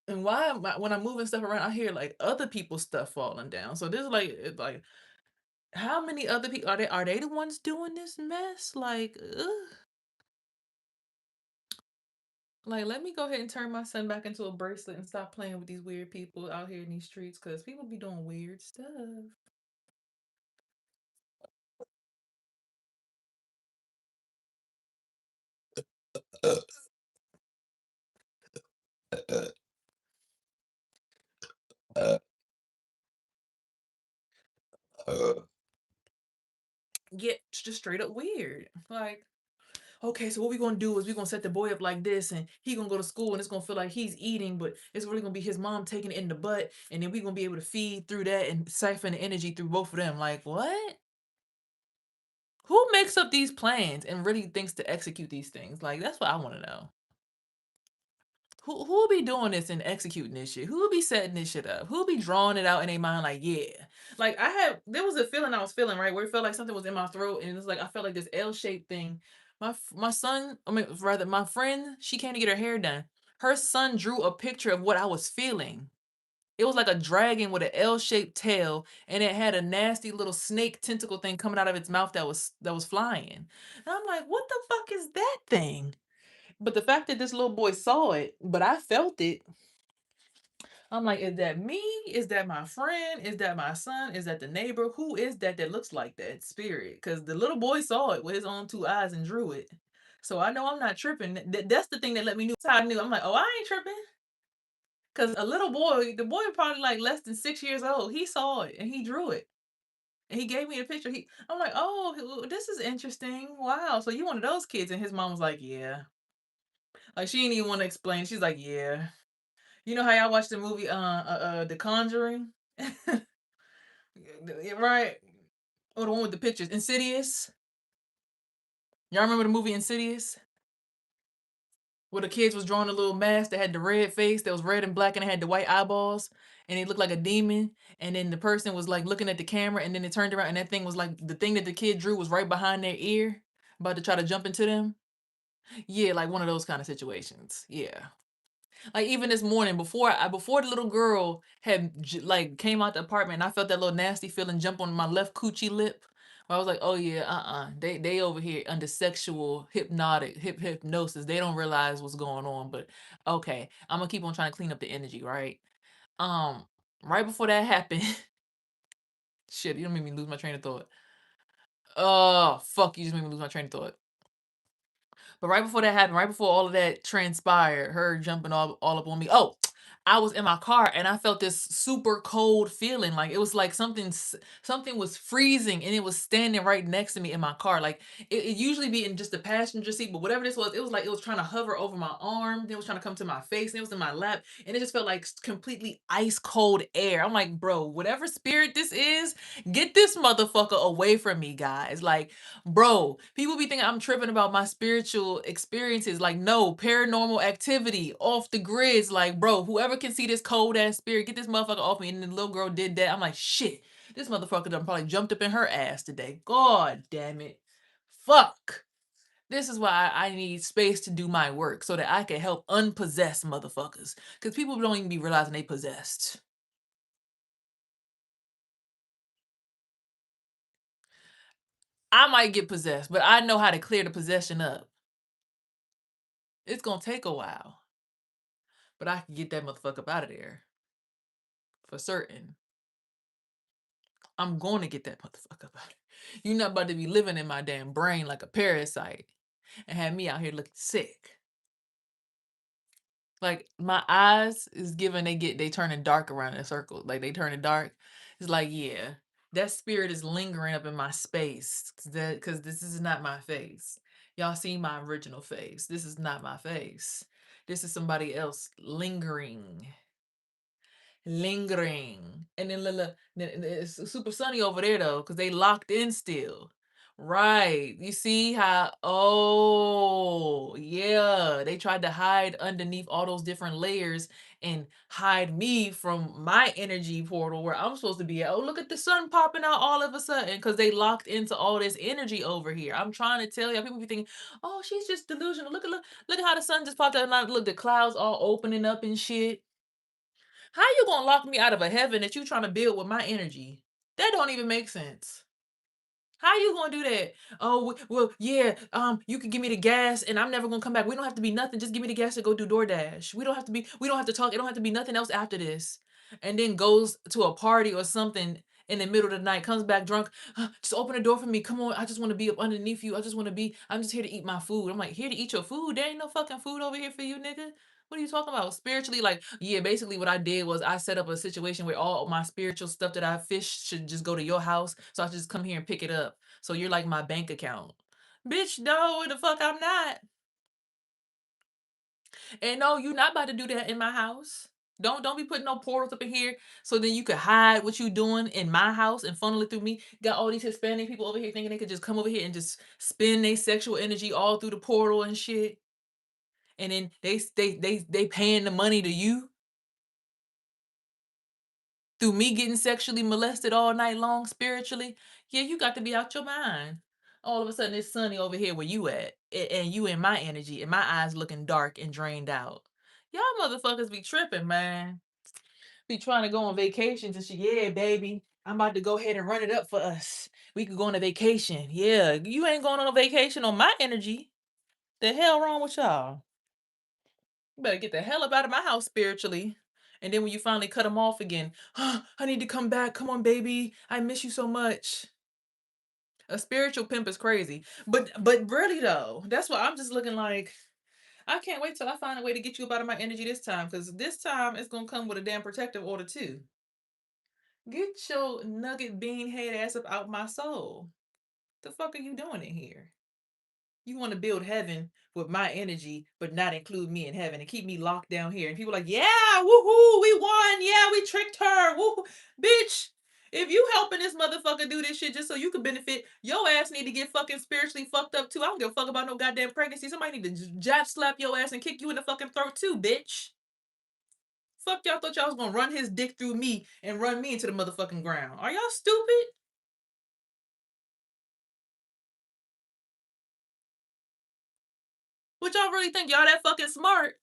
And why am I, when I'm moving stuff around, I hear like other people's stuff falling down. So this is like, it's like, how many other people are they the ones doing this mess? Like, ugh. Like, let me go ahead and turn my son back into a bracelet and stop playing with these weird people out here in these streets because people be doing weird stuff. Yeah, it's just straight up weird. Like, okay, so what we gonna do is we gonna set the boy up like this, and he gonna go to school, and it's gonna feel like he's eating, but it's really gonna be his mom taking it in the butt, and then we gonna be able to feed through that and siphon the energy through both of them. Like, what? Who makes up these plans and really thinks to execute these things? Like, that's what I want to know. Who will be doing this and executing this shit? Who will be setting this shit up? Who will be drawing it out in their mind? Like, yeah, like there was a feeling I was feeling right where it felt like something was in my throat, and it's like I felt like this L-shaped thing. My son, I mean, rather my friend, she came to get her hair done. Her son drew a picture of what I was feeling. It was like a dragon with an L-shaped tail, and it had a nasty little snake tentacle thing coming out of its mouth that was flying. And I'm like, what the fuck is that thing? But the fact that this little boy saw it, but I felt it, I'm like, is that me? Is that my friend? Is that my son? Is that the neighbor? Who is that that looks like that spirit? Because the little boy saw it with his own two eyes and drew it. So I know I'm not tripping. That's the thing that let me know. That's how I knew. I'm like, oh, I ain't tripping. Because a little boy, the boy probably like less than 6 years old, he saw it and he drew it. And he gave me a picture. I'm like, oh, this is interesting. Wow. So you one of those kids? And his mom was like, yeah. Like she didn't even want to explain. She's like, yeah. You know how y'all watch the movie The Conjuring? Yeah, right. Or the one with the pictures. Insidious. Y'all remember the movie Insidious? Where the kids was drawing a little mask that had the red face that was red and black and it had the white eyeballs and it looked like a demon. And then the person was like looking at the camera and then it turned around and that thing was like the thing that the kid drew was right behind their ear, about to try to jump into them. Yeah, like one of those kind of situations. Yeah. Like even this morning, before the little girl had like came out the apartment, and I felt that little nasty feeling jump on my left coochie lip. I was like, oh yeah, they over here under sexual hypnosis. They don't realize what's going on. But okay, I'm gonna keep on trying to clean up the energy, right? Um, right before that happened, shit, you don't make me lose my train of thought. Oh fuck, you just made me lose my train of thought. But right before that happened, right before all of that transpired, her jumping all up on me. Oh, I was in my car and I felt this super cold feeling. Like it was like something was freezing and it was standing right next to me in my car. Like it usually be in just the passenger seat, but whatever this was, it was like it was trying to hover over my arm. Then it was trying to come to my face. And it was in my lap. And it just felt like completely ice cold air. I'm like, bro, whatever spirit this is, get this motherfucker away from me, guys. Like bro, people be thinking I'm tripping about my spiritual experiences. Like, no, paranormal activity off the grids. Like, bro, whoever can see this cold ass spirit, get this motherfucker off me. And then the little girl did that. I'm like, shit, this motherfucker done probably jumped up in her ass today. God damn it. Fuck. This is why I need space to do my work so that I can help unpossess motherfuckers. Because people don't even be realizing they possessed. I might get possessed, but I know how to clear the possession up. It's going to take a while. But I can get that motherfucker up out of there for certain. I'm going to get that motherfucker up out of there. You're not about to be living in my damn brain like a parasite. and had me out here looking sick. Like my eyes is giving they turning dark around in a circle. Like they turning dark. It's like, yeah, that spirit is lingering up in my space. Cause this is not my face. Y'all see my original face. This is not my face. This is somebody else lingering. And then it's super sunny over there though, because they locked in still. Right. You see how, oh, yeah. They tried to hide underneath all those different layers and hide me from my energy portal where I'm supposed to be at. Oh, look at the sun popping out all of a sudden because they locked into all this energy over here. I'm trying to tell you, people be thinking, oh, she's just delusional. Look at how the sun just popped out. And look, the clouds all opening up and shit. How you gonna lock me out of a heaven that you trying to build with my energy? That don't even make sense. How you gonna do that? Oh, well, yeah. You can give me the gas, and I'm never gonna come back. We don't have to be nothing. Just give me the gas to go do DoorDash. We don't have to be. We don't have to talk. It don't have to be nothing else after this. And then goes to a party or something in the middle of the night. Comes back drunk. Just open the door for me. Come on. I just want to be up underneath you. I just want to be. I'm just here to eat my food. I'm like, here to eat your food. There ain't no fucking food over here for you, nigga. What are you talking about? Spiritually, like, yeah, basically what I did was I set up a situation where all my spiritual stuff that I fished should just go to your house. So I just come here and pick it up. So you're like my bank account. Bitch, no, the fuck I'm not. And no, you're not about to do that in my house. Don't be putting no portals up in here so then you could hide what you doing in my house and funnel it through me. Got all these Hispanic people over here thinking they could just come over here and just spend their sexual energy all through the portal and shit. And then they paying the money to you through me getting sexually molested all night long spiritually. Yeah, you got to be out your mind. All of a sudden it's sunny over here where you at, and you in my energy, and my eyes looking dark and drained out. Y'all motherfuckers be tripping, man. Be trying to go on vacations and shit. Yeah, baby, I'm about to go ahead and run it up for us. We could go on a vacation. Yeah, you ain't going on a vacation on my energy. The hell wrong with y'all? You better get the hell up out of my house spiritually. And then when you finally cut them off again, oh, I need to come back. Come on, baby. I miss you so much. A spiritual pimp is crazy. But really though, that's why I'm just looking like I can't wait till I find a way to get you up out of my energy this time. Cause this time it's gonna come with a damn protective order too. Get your nugget bean head ass up out my soul. The fuck are you doing in here? You want to build heaven with my energy, but not include me in heaven and keep me locked down here. And people are like, yeah, woohoo, we won. Yeah, we tricked her. Woo, bitch. If you helping this motherfucker do this shit just so you can benefit, your ass need to get fucking spiritually fucked up too. I don't give a fuck about no goddamn pregnancy. Somebody need to jab slap your ass and kick you in the fucking throat too, bitch. Fuck y'all thought y'all was gonna run his dick through me and run me into the motherfucking ground. Are y'all stupid? What y'all really think? Y'all that fucking smart?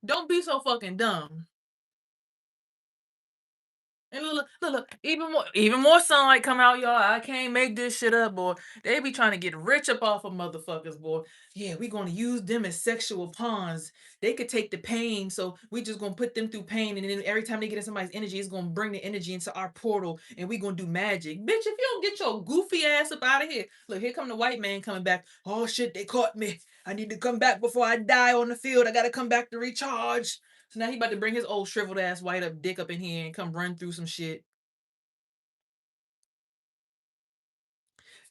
Don't be so fucking dumb. And look, even more sunlight come out, y'all. I can't make this shit up, boy. They be trying to get rich up off of motherfuckers, boy. Yeah, we gonna use them as sexual pawns. They could take the pain, so we just gonna put them through pain, and then every time they get in somebody's energy, it's gonna bring the energy into our portal, and we gonna do magic. Bitch, if you don't get your goofy ass up out of here, look, here come the white man coming back. Oh shit, they caught me. I need to come back before I die on the field. I gotta come back to recharge. So now he about to bring his old shriveled ass white up dick up in here and come run through some shit.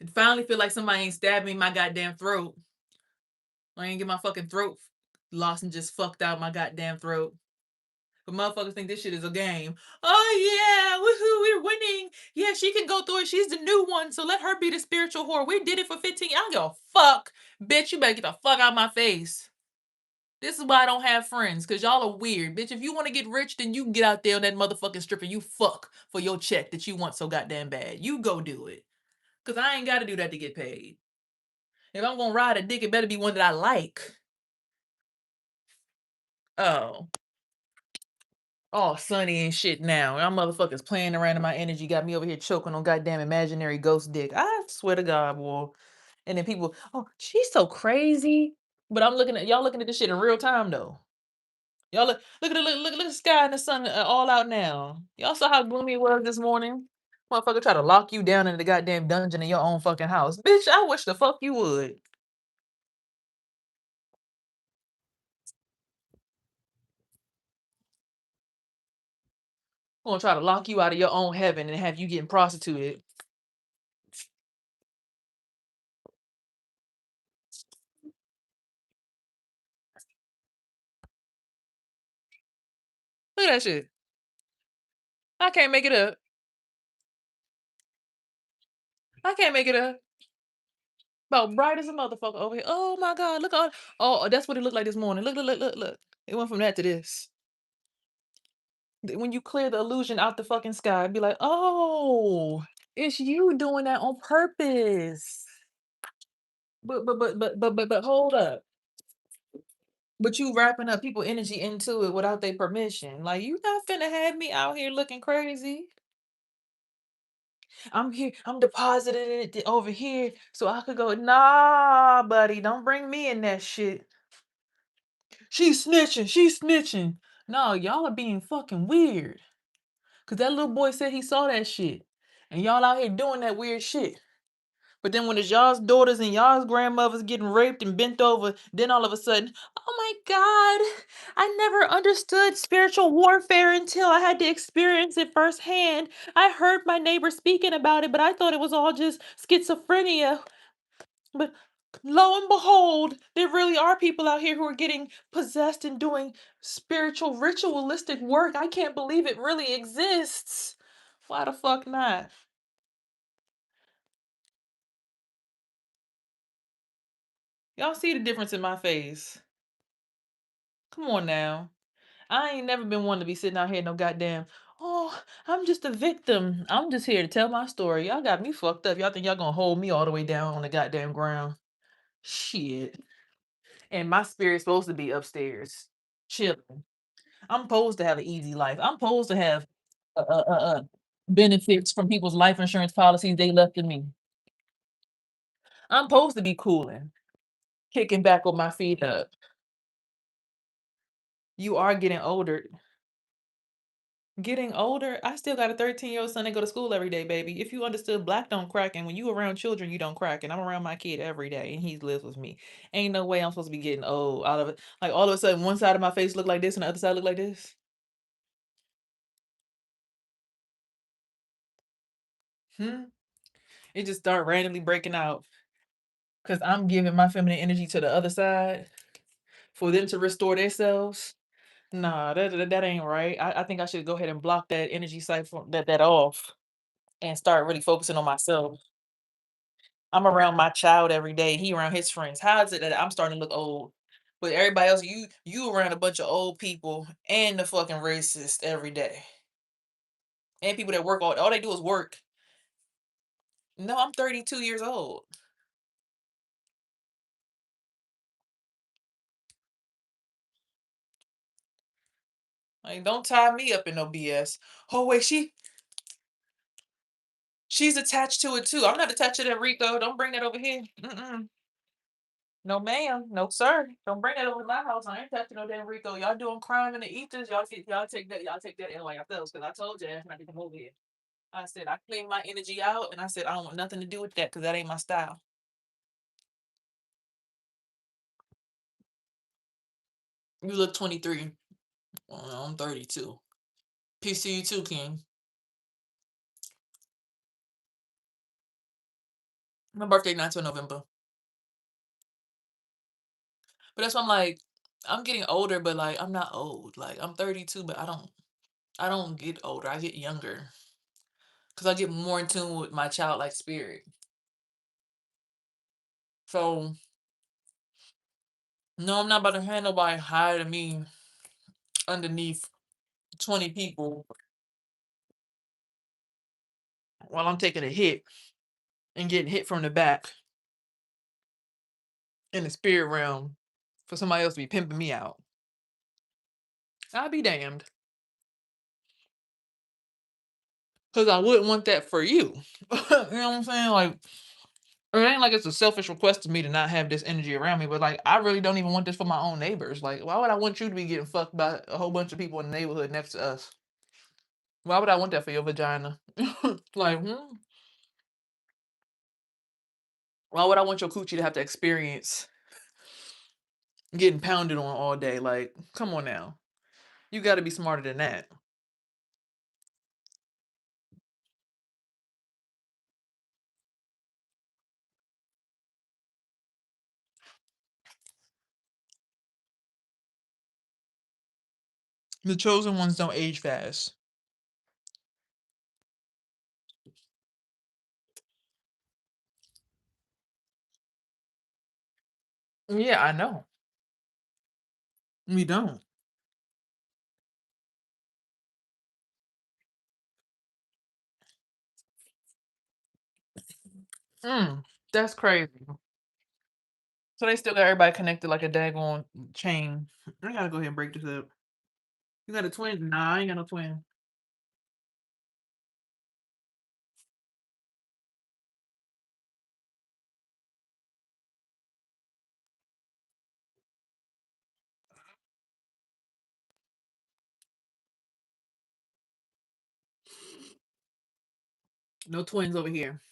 And finally feel like somebody ain't stabbed me in my goddamn throat. I ain't get my fucking throat lost and just fucked out my goddamn throat. But motherfuckers think this shit is a game. Oh yeah, woohoo, we're winning. Yeah, she can go through it. She's the new one, so let her be the spiritual whore. We did it for 15. I don't give a fuck. Bitch, you better get the fuck out of my face. This is why I don't have friends, because y'all are weird. Bitch, if you want to get rich, then you can get out there on that motherfucking strip and you fuck for your check that you want so goddamn bad. You go do it. Because I ain't got to do that to get paid. If I'm going to ride a dick, it better be one that I like. Oh. Oh, sunny and shit now. Y'all motherfuckers playing around in my energy got me over here choking on goddamn imaginary ghost dick. I swear to God, boy. And then people, oh, she's so crazy. But I'm looking at y'all looking at this shit in real time though. Y'all look at the sky and the sun all out now. Y'all saw how gloomy it was this morning. Motherfucker try to lock you down in the goddamn dungeon in your own fucking house. Bitch, I wish the fuck you would. Gonna try to lock you out of your own heaven and have you getting prostituted. Look at that shit. I can't make it up. I can't make it up. About bright as a motherfucker over here. Oh my god, look all. Oh, that's what it looked like this morning. Look, look, look, look, look. It went from that to this. When you clear the illusion out the fucking sky, be like, oh, it's you doing that on purpose. But hold up. But you wrapping up people energy into it without their permission. Like you not finna have me out here looking crazy. I'm here, I'm depositing it over here so I could go, nah, buddy, don't bring me in that shit. She's snitching, she's snitching. No, y'all are being fucking weird. Cause that little boy said he saw that shit. And y'all out here doing that weird shit. But then when it's y'all's daughters and y'all's grandmothers getting raped and bent over, then all of a sudden, oh my God, I never understood spiritual warfare until I had to experience it firsthand. I heard my neighbor speaking about it, but I thought it was all just schizophrenia. But lo and behold, there really are people out here who are getting possessed and doing spiritual, ritualistic work. I can't believe it really exists. Why the fuck not? Y'all see the difference in my face. Come on now. I ain't never been one to be sitting out here no goddamn, oh, I'm just a victim. I'm just here to tell my story. Y'all got me fucked up. Y'all think y'all gonna hold me all the way down on the goddamn ground. Shit. And my spirit's supposed to be upstairs, chilling. I'm supposed to have an easy life. I'm supposed to have benefits from people's life insurance policies they left to me. I'm supposed to be cooling, kicking back with my feet up. You are getting older. Getting older, I still got a 13-year-old son that go to school every day, baby. If you understood black don't crack, and when you around children, you don't crack. And I'm around my kid every day, and he lives with me. Ain't no way I'm supposed to be getting old out of it. Like all of a sudden, one side of my face look like this, and the other side look like this. Hmm. It just start randomly breaking out because I'm giving my feminine energy to the other side for them to restore themselves. Nah, that ain't right. I think I should go ahead and block that energy cycle that off and start really focusing on myself. I'm around my child every day. He around his friends. How is it that I'm starting to look old? But everybody else, you around a bunch of old people and the fucking racist every day. And people that work all they do is work. No, I'm 32 years old. Like, don't tie me up in no BS. Oh wait, she's attached to it too. I'm not attached to that Rico. Don't bring that over here. Mm-mm. No, ma'am. No, sir. Don't bring that over to my house. I ain't touching no damn Rico. Y'all doing crime in the ethers. Y'all take that in like yourselves. Because I told you not to come over here. I said I clean my energy out, and I said I don't want nothing to do with that because that ain't my style. You look 23. I'm 32. Peace to you too, King. My birthday not till November. But that's why I'm like, I'm getting older, but like I'm not old. Like I'm 32, but I don't get older. I get younger. Cause I get more in tune with my childlike spirit. So no, I'm not about to have nobody higher than me underneath 20 people while I'm taking a hit and getting hit from the back in the spirit realm for somebody else to be pimping me out. I'll be damned. Cause I wouldn't want that for you. You know what I'm saying? Like it ain't like it's a selfish request to me to not have this energy around me, but like I really don't even want this for my own neighbors. Like, why would I want you to be getting fucked by a whole bunch of people in the neighborhood next to us? Why would I want that for your vagina? Like, why would I want your coochie to have to experience getting pounded on all day? Like, come on now. You got to be smarter than that. The chosen ones don't age fast. Yeah, I know. We don't. Mm, that's crazy. So they still got everybody connected like a daggone chain. I gotta go ahead and break this up. You got a twin? Nah, I ain't got no twin. No twins over here.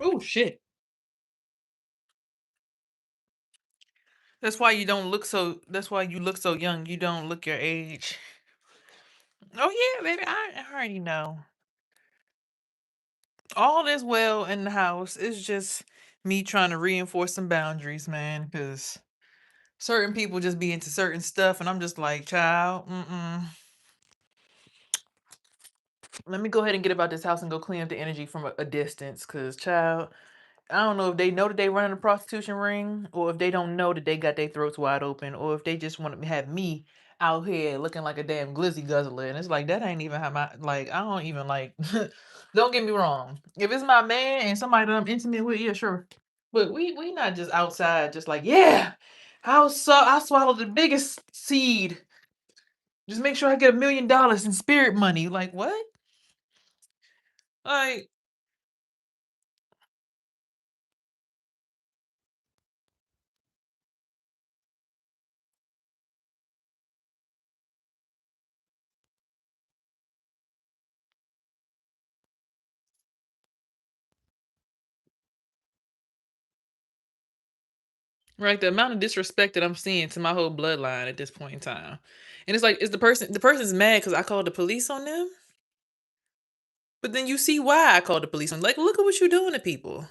Oh shit. That's why you don't look so. That's why you look so young. You don't look your age. Oh yeah, baby. I already know. All is well in the house. It's just me trying to reinforce some boundaries, man. Because certain people just be into certain stuff, and I'm just like, child. Let me go ahead and get about this house and go clean up the energy from a distance. Cause child, I don't know if they know that they running a prostitution ring, or if they don't know that they got their throats wide open, or if they just want to have me out here looking like a damn glizzy guzzler. And it's like that ain't even how my like. I don't even like. Don't get me wrong. If it's my man and somebody that I'm intimate with, yeah, sure. But we not just outside, just like yeah. I swallowed the biggest seed. Just make sure I get $1 million in spirit money. Like what? Like right, the amount of disrespect that I'm seeing to my whole bloodline at this point in time. And it's like, is the person's mad because I called the police on them? But then you see why I called the police on like, look at what you're doing to people.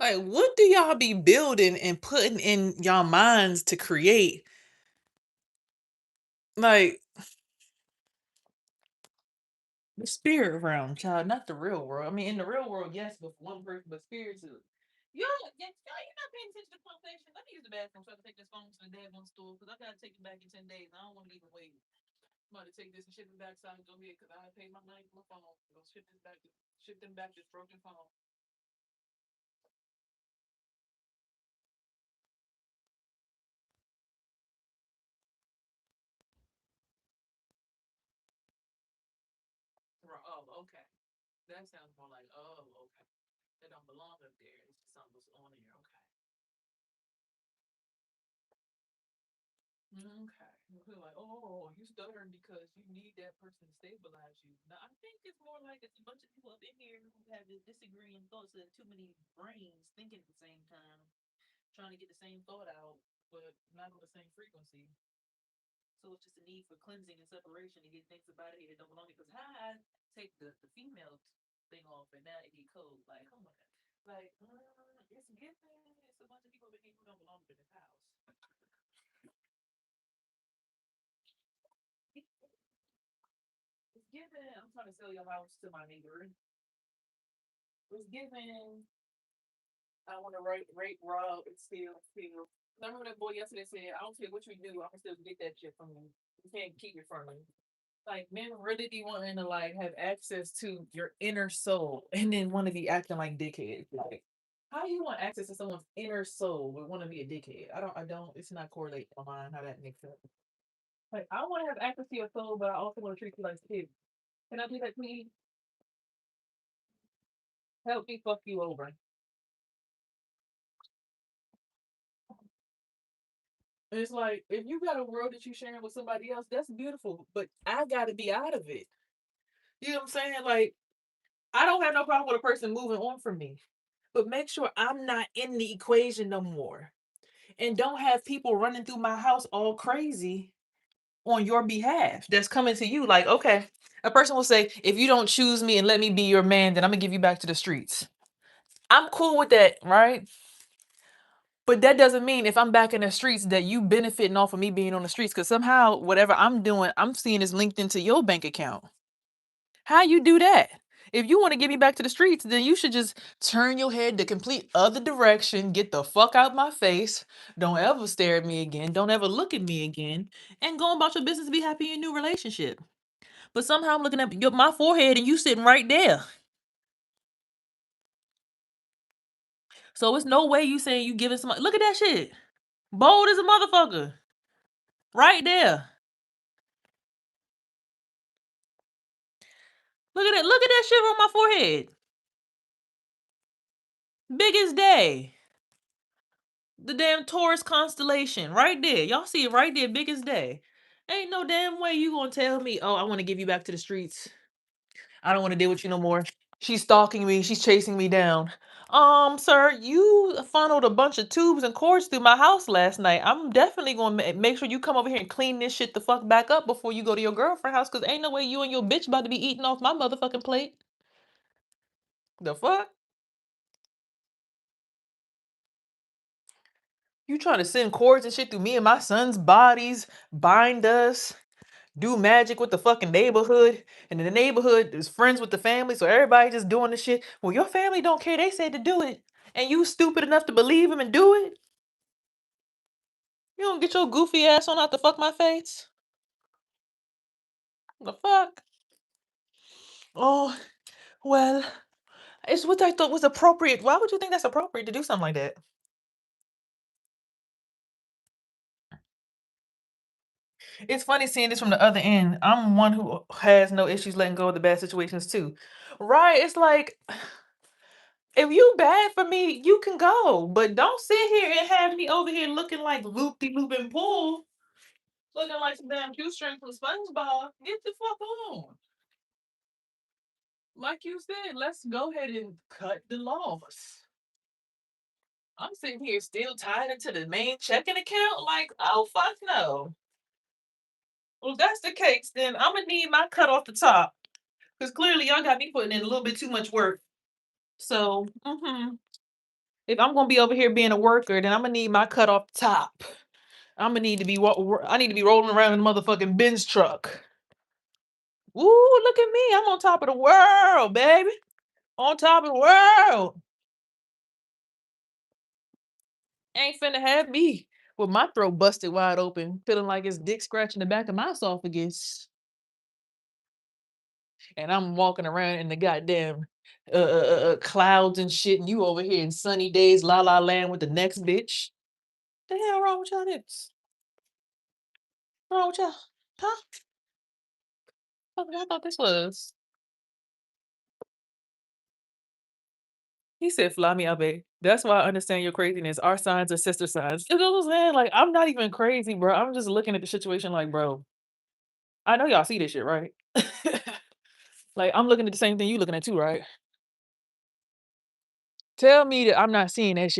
Like, what do y'all be building and putting in y'all minds to create? Like the spirit realm, child, not the real world. I mean, in the real world, yes, but for one person, but spirits. Y'all, you're not paying attention to the conversation. Let me use the bathroom so I can take this phone to the dad on store because I gotta take it back in 10 days. I don't want to even wait. I'm about to take this and ship it back so I can go ahead because I paid my money for my phone. Go ship this back. Ship them back this broken phone. Oh, okay. That sounds more like oh, okay. That don't belong up there. It's just something that's on there. Okay. Okay. You feel like, oh, you stubborn because you need that person to stabilize you. Now, I think it's more like it's a bunch of people up in here who have this disagreeing thoughts and too many brains thinking at the same time, trying to get the same thought out, but not on the same frequency. So it's just a need for cleansing and separation to get things up out of here that don't belong here. Because how I take the female thing off and now it get cold. Like, oh my god. Like, it's given. It's a bunch of people over here who don't belong in this house. It's given. I'm trying to sell your house to my neighbor. It's given. I want to rate Rob and steal. I remember that boy yesterday said, I don't care what you do, I'm gonna still get that shit from you. You can't keep it from me. Like men really be wanting to like have access to your inner soul and then want to be acting like dickheads. Like how you want access to someone's inner soul but want to be a dickhead? I don't it's not correlate in my mind how that makes sense. Like I want to have access to your soul, but I also want to treat you like a kid. Can I do that, please? Help me fuck you over. And it's like if you got a world that you sharing with somebody else, that's beautiful. But I gotta be out of it. You know what I'm saying? Like I don't have no problem with a person moving on from me. But make sure I'm not in the equation no more. And don't have people running through my house all crazy on your behalf that's coming to you. Like, okay, a person will say, if you don't choose me and let me be your man, then I'm gonna give you back to the streets. I'm cool with that, right? But that doesn't mean if I'm back in the streets that you benefiting off of me being on the streets because somehow whatever I'm doing, I'm seeing is linked into your bank account. How you do that? If you want to get me back to the streets, then you should just turn your head the complete other direction, get the fuck out my face, don't ever stare at me again, don't ever look at me again, and go about your business, be happy in your new relationship. But somehow I'm looking at my forehead and you sitting right there. So it's no way you saying you giving somebody. Look at that shit. Bold as a motherfucker. Right there. Look at that. Look at that shit on my forehead. Big as day. The damn Taurus constellation. Right there. Y'all see it right there, big as day. Ain't no damn way you gonna tell me, oh, I want to give you back to the streets. I don't want to deal with you no more. She's stalking me. She's chasing me down. Sir, you funneled a bunch of tubes and cords through my house last night. I'm definitely gonna make sure you come over here and clean this shit the fuck back up before you go to your girlfriend's house. Cause ain't no way you and your bitch about to be eating off my motherfucking plate. The fuck? You trying to send cords and shit through me and my son's bodies, bind us, do magic with the fucking neighborhood, and the neighborhood is friends with the family, so everybody just doing the shit. Well, your family don't care. They said to do it, and you stupid enough to believe him and do it. You don't get your goofy ass on out the fuck my face. The fuck? Oh, well, it's what I thought was appropriate. Why would you think that's appropriate to do something like that? It's funny seeing this from the other end. I'm one who has no issues letting go of the bad situations too. Right? It's like if you bad for me, you can go, but don't sit here and have me over here looking like loop de loop and pull, looking like some damn cue string from SpongeBob. Get the fuck on. Like you said, let's go ahead and cut the loss. I'm sitting here still tied into the main checking account. Like, oh fuck no. Well, if that's the case, then I'm gonna need my cut off the top because clearly y'all got me putting in a little bit too much work. So, if I'm gonna be over here being a worker, then I'm gonna need my cut off the top. I'm gonna need to be I need to be rolling around in a motherfucking Benz truck. Ooh, look at me! I'm on top of the world, baby. On top of the world. Ain't finna have me with my throat busted wide open, feeling like it's dick scratching the back of my esophagus, and I'm walking around in the goddamn clouds and shit, and you over here in sunny days, la la land with the next bitch. The hell wrong with y'all niggas? Wrong with y'all? Huh? What I thought this was. He said, "Fly me out, babe." That's why I understand your craziness. Our signs are sister signs. You know what I'm saying? Like, I'm not even crazy, bro. I'm just looking at the situation like, bro, I know y'all see this shit, right? Like, I'm looking at the same thing you looking at too, right? Tell me that I'm not seeing that shit.